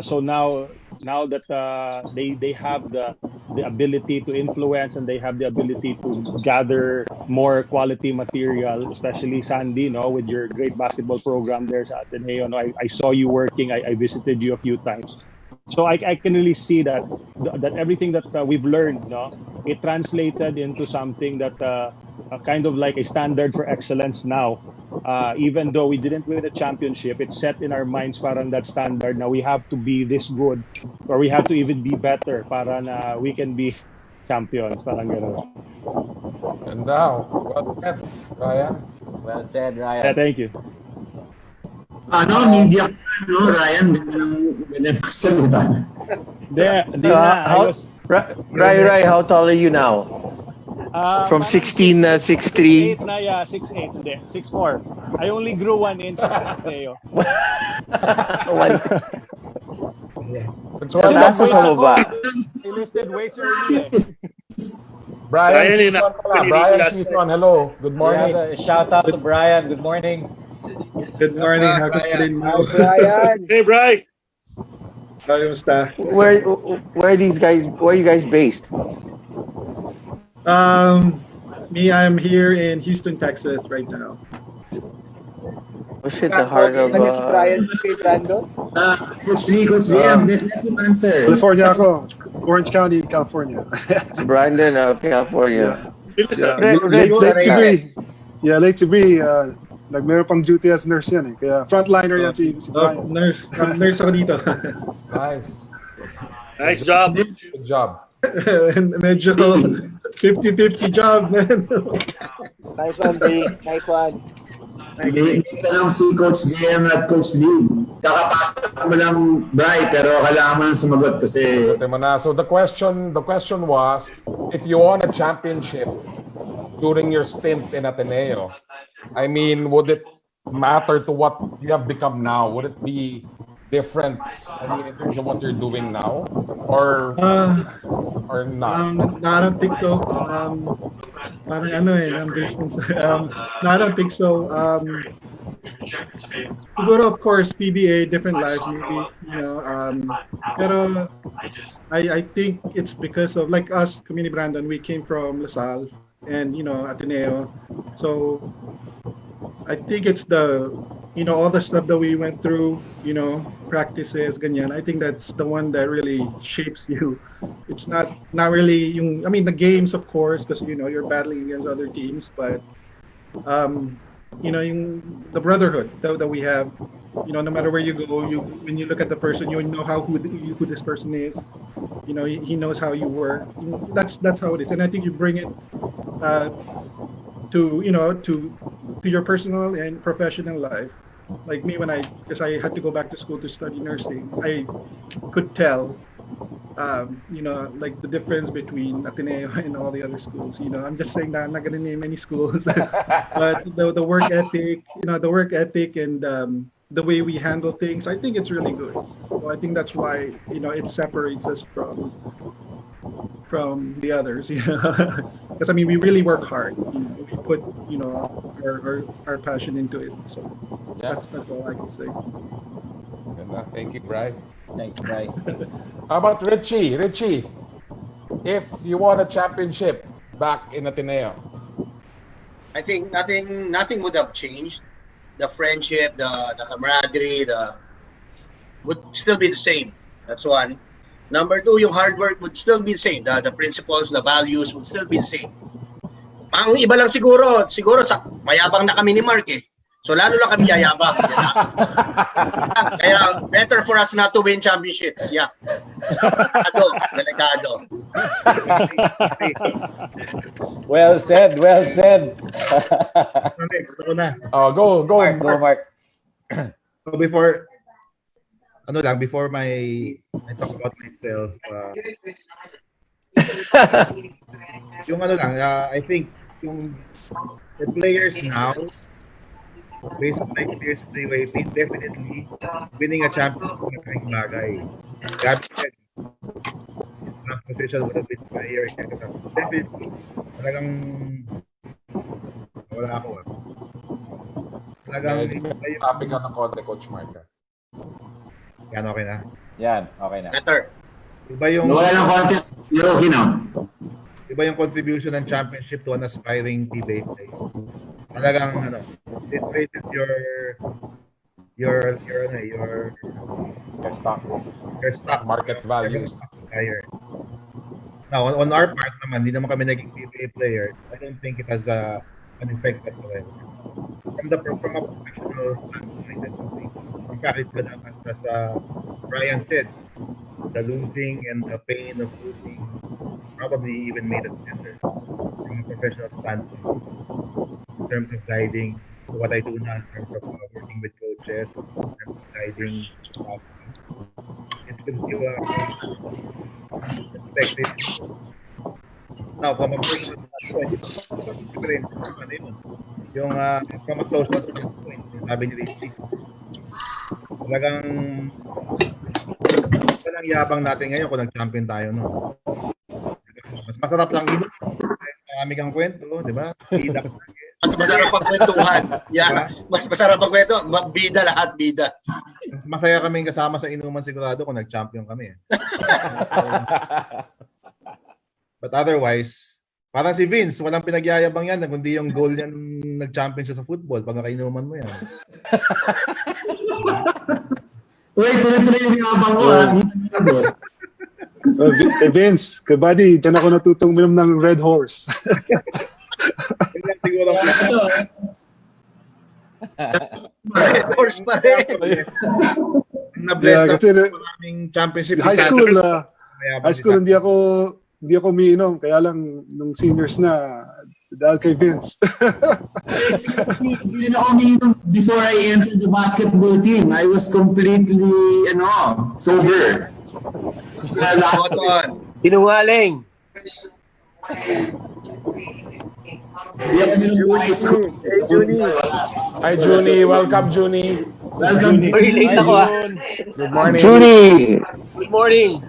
So now that they have the ability to influence, and they have the ability to gather more quality material, especially Sandy, no, with your great basketball program there sa Ateneo. No, I saw you working. I visited you a few times. So I can really see that everything that we've learned, no, it translated into something that kind of like a standard for excellence now. Even though we didn't win a championship, it's set in our minds parang that standard. Now we have to be this good, or we have to even be better para na we can be champions. Parang ganun. And now, well said, Ryan. Well said, Ryan. Yeah, thank you. Media no, Ryan, ganyan magsalita. Rai, how tall are you now? From 16 na 6'3". 6'8" na, yeah, 6'8", hindi, 6'4". I only grew 1 inch, Teo. I lifted weights early. Brian Season, hello. Good morning. Yeah, shout out to Brian. Good morning. Good morning. Hi, Brian. Hey, Brian. Where are these guys? Where are you guys based? Me, I'm here in Houston, Texas right now. Oh shit, the heart of Brian kay Brando? Coach Lee, let him answer. California ako. Orange County, California. Brandon, California. Late to be. Meron pang duty as nurse yan eh. Kaya frontliner yan si Brian. Nurse ako dito. Nice. Nice job. Good job. Medyo 50-50 job, man. Nice one, Bri. Nice one. May tanong si Coach JM at Coach Lee. Kakapasok mo lang, Bri, pero kailangan mo nang sumagot kasi... So the question was, if you won a championship during your stint in Ateneo, I mean, would it matter to what you have become now? Would it be different, I mean, in terms of what you're doing now? Or not? No, I don't think so. Parang ano business. No, I don't think so. Siguro, of course, PBA, different life, maybe, pero I think it's because of, like us, Community Brandon, we came from LaSalle and, Ateneo. So I think it's the, all the stuff that we went through, practices, ganyan. I think that's the one that really shapes you. It's not really the games, of course, because, you're battling against other teams, but, the brotherhood that we have, no matter where you go, when you look at the person, you know who this person is. He knows how you work. That's how it is, and I think you bring it to your personal and professional life. Like me, because I had to go back to school to study nursing, I could tell, like the difference between Ateneo and all the other schools. I'm just saying that I'm not going to name any schools, but the work ethic, and the way we handle things, I think it's really good. So I think that's why it separates us from the others. Because we really work hard. We put our passion into it. So that's all I can say. Thank you, Bri. Thanks, Bri. How about Richie? Richie, if you won a championship back in Ateneo, I think nothing would have changed. The friendship, the camaraderie, would still be the same. That's one. Number two, yung hard work would still be the same. The principles, the values would still be the same. Ang iba lang siguro mayabang na kami ni Mark eh. So lalo lang kami yayabang. Kaya better for us not to win championships. Yeah. Delikado. Well said. Next, ako na. Go Mark. So before I talk about myself, I think the players now, based on my experience with the UAAP, definitely winning a championship is a great bagay. Gabi said, the position would have been higher. Definitely, talagang wala ako. Talagang topic ka ng konti, Coach Mark. Yan, okay na? Yan, okay na. Better. Iba yung... Wala ng content. You're okay now. Iba yung contribution ng championship to an aspiring PBA player. Talagang, it raises your stock market value higher. Now, on our part naman, hindi naman kami naging PBA player. I don't think it has an effect whatsoever. From a professional standpoint, I don't think. In fact, as Brian said, the losing and the pain of losing probably even made us better from a professional standpoint in terms of guiding what I do now, in terms of working with coaches, in terms of guiding. It gives you a perspective. Now, from a personal standpoint, from a social standpoint, sabi ni Richie, talagang walang yabang natin ngayon kung nag-champion tayo, no? Mas masarap lang ino. Marami kang kwento, di ba? Mas masarap ang kwentuhan. Yeah. Mas masarap ang kwento. Bida lahat, bida. Mas masaya kaming kasama sa inuman sigurado kung nag-champion kami. But otherwise, parang si Vince, walang pinagyayabang yan, kundi yung goal niya nung nag-champion siya sa football pag nakainuman mo yan. Wait, tuloy-tuloy yung yabang ko, Vince, kabady, dyan ako natutong minom ng Red Horse. Red Horse pa rin. Na-bless na maraming championship. High school, hindi ako umiinom. Kaya lang, nung seniors na, Dahil kay Vince. You know me before I entered the basketball team. I was completely, sober. Sinungaling. Hi, Junie. Welcome, Junie. Welcome, Very late ako Good morning. Junie! Good morning.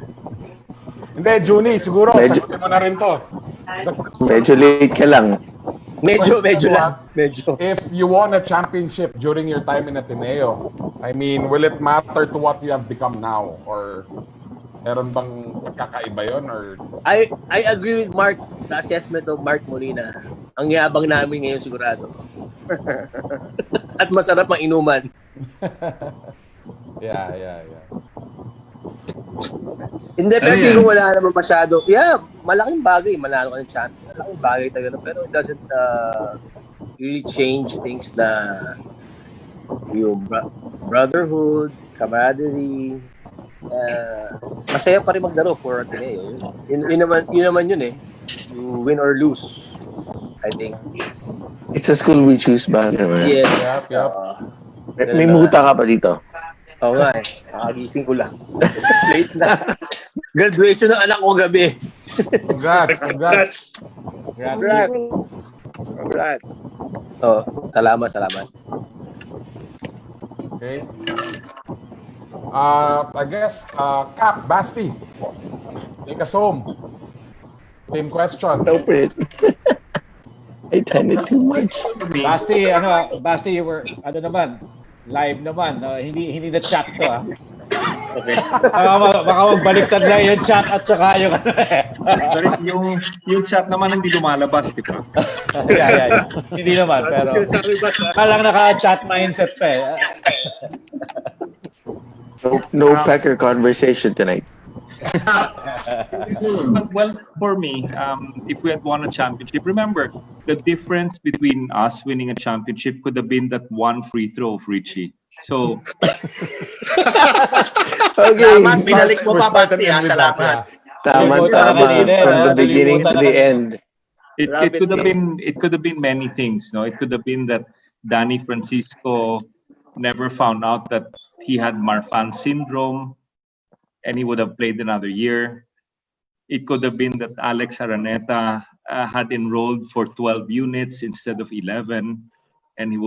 Hindi, Junie, siguro, Medyo- sagutin mo na rin to. Medyo late ka lang. Medyo lang. Was, if you won a championship during your time in Ateneo, I mean, will it matter to what you have become now? Or meron bang kakaiba yun? Or... I agree with Mark, the assessment of Mark Molina. Ang yabang namin ngayon sigurado. At masarap ang inuman. Yeah. Hindi, pero kung wala naman masyado. Yeah, malaking bagay. Manalo ka ng champion. Malaking bagay talaga. Pero it doesn't really change things na yung brotherhood, camaraderie. Masaya pa rin maglaro for Ateneo. Yun naman yun eh. You win or lose, I think. It's a school we choose ba? Yes. Yep. May muta ka pa dito. Oo nga eh. Nakagising ko lang. Late na. Graduation ng anak ko gabi. Congrats. Oh, salamat. Okay. I guess, Cap, Basti, take us home. Same question. I tended too much. Basti, you were, live naman. Hindi na chat to, ha? Okay. Baka magbaliktad lang yung chat at saka yung Pero yung chat naman hindi lumalabas, di ba? Yeah. Hindi naman, pero kalang naka-chat mindset pa eh. No pecker conversation tonight. Well, for me, if we had won a championship, remember, the difference between us winning a championship could have been that one free throw of Richie. So, Salamat, binalik mo pa, Basti. Salamat. Tama. From the beginning to the end. It could have been many things. No, it could have been that Danny Francisco never found out that he had Marfan syndrome, and he would have played another year. It could have been that Alex Araneta had enrolled for 12 units instead of 11, and we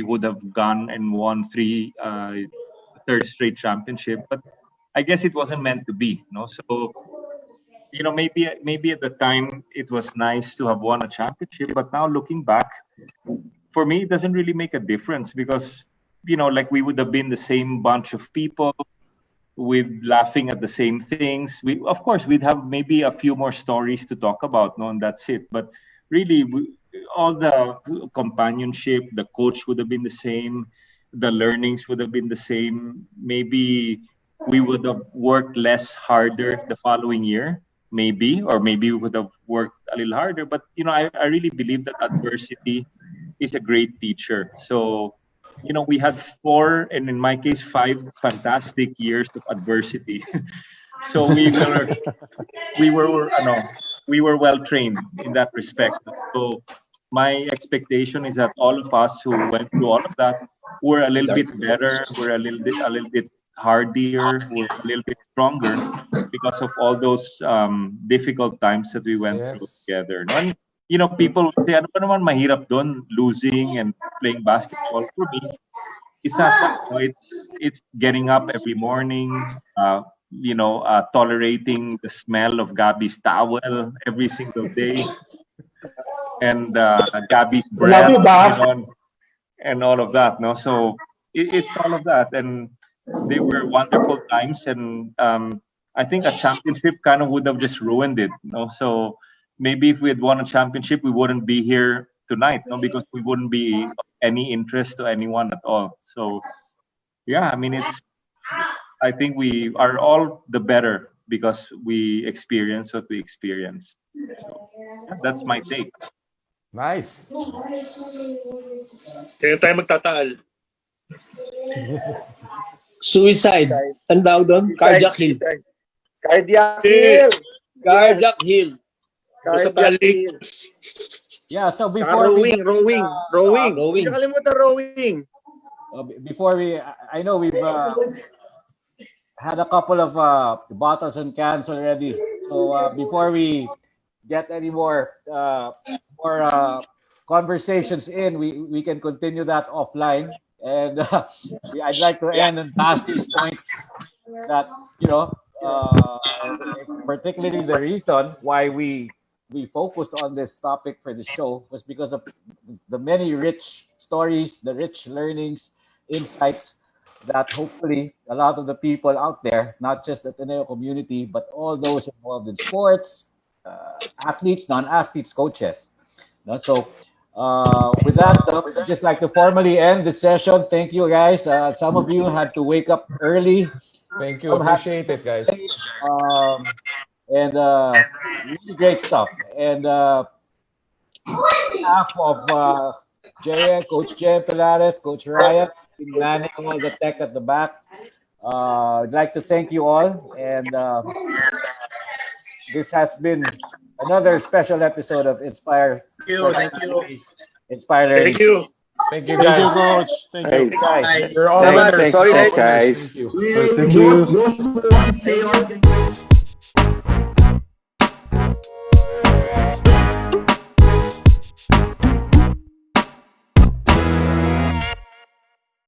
would have gone and won third straight championship. But I guess it wasn't meant to be, no. So, maybe at the time it was nice to have won a championship, but now looking back, for me it doesn't really make a difference because like we would have been the same bunch of people with laughing at the same things. Of course we'd have maybe a few more stories to talk about, no, and that's it. But really, all the companionship, the coach would have been the same, the learnings would have been the same. Maybe we would have worked harder the following year, or maybe we would have worked a little harder. But I really believe that adversity is a great teacher. So we had 4, and in my case 5 fantastic years of adversity. So we were well trained in that respect. So my expectation is that all of us who went through all of that were a little bit better, were a little bit hardier, were a little bit stronger because of all those difficult times that we went through together. And, people would say, ano ba naman mahirap doon, losing and playing basketball? For me, it's not that. It's getting up every morning, tolerating the smell of Gabby's towel every single day, and Gabby's breath, and all of that. No, so it's all of that, and they were wonderful times, and I think a championship kind of would have just ruined it. No, so maybe if we had won a championship, we wouldn't be here tonight, no, because we wouldn't be of any interest to anyone at all. So, yeah, I mean, I think we are all the better because we experienced what we experienced. So, yeah, that's my take. Nice. Kaya tayo magtataal. Suicide. Ang daw doon? Cardiac hill. Cardiac hill. Cardiac hill. Cardiac hill. Yeah, so before we rowing. Hindi nakalimutan rowing. Before I know we've had a couple of bottles and cans already. So before we get any more conversations in, we can continue that offline. And I'd like to end on Basti's point that, you know, particularly the reason why we focused on this topic for the show was because of the many rich stories, the rich learnings, insights that hopefully a lot of the people out there, not just the Ateneo community, but all those involved in sports, athletes, non-athletes, coaches. No? So with that, I'd just like to formally end the session. Thank you, guys. Some of you had to wake up early. Thank you. Appreciate it, guys. And really great stuff. And half of Coach Jen Pilares, Coach Ryan, manning all the tech at the back. I'd like to thank you all. And this has been another special episode of Inspire. Thank you. Inspire Learning. Thank you. Thank you, guys. Thank you, Coach. Thank you. Guys. You're all Thanks, winners. guys. Thank you. Those who want to stay on.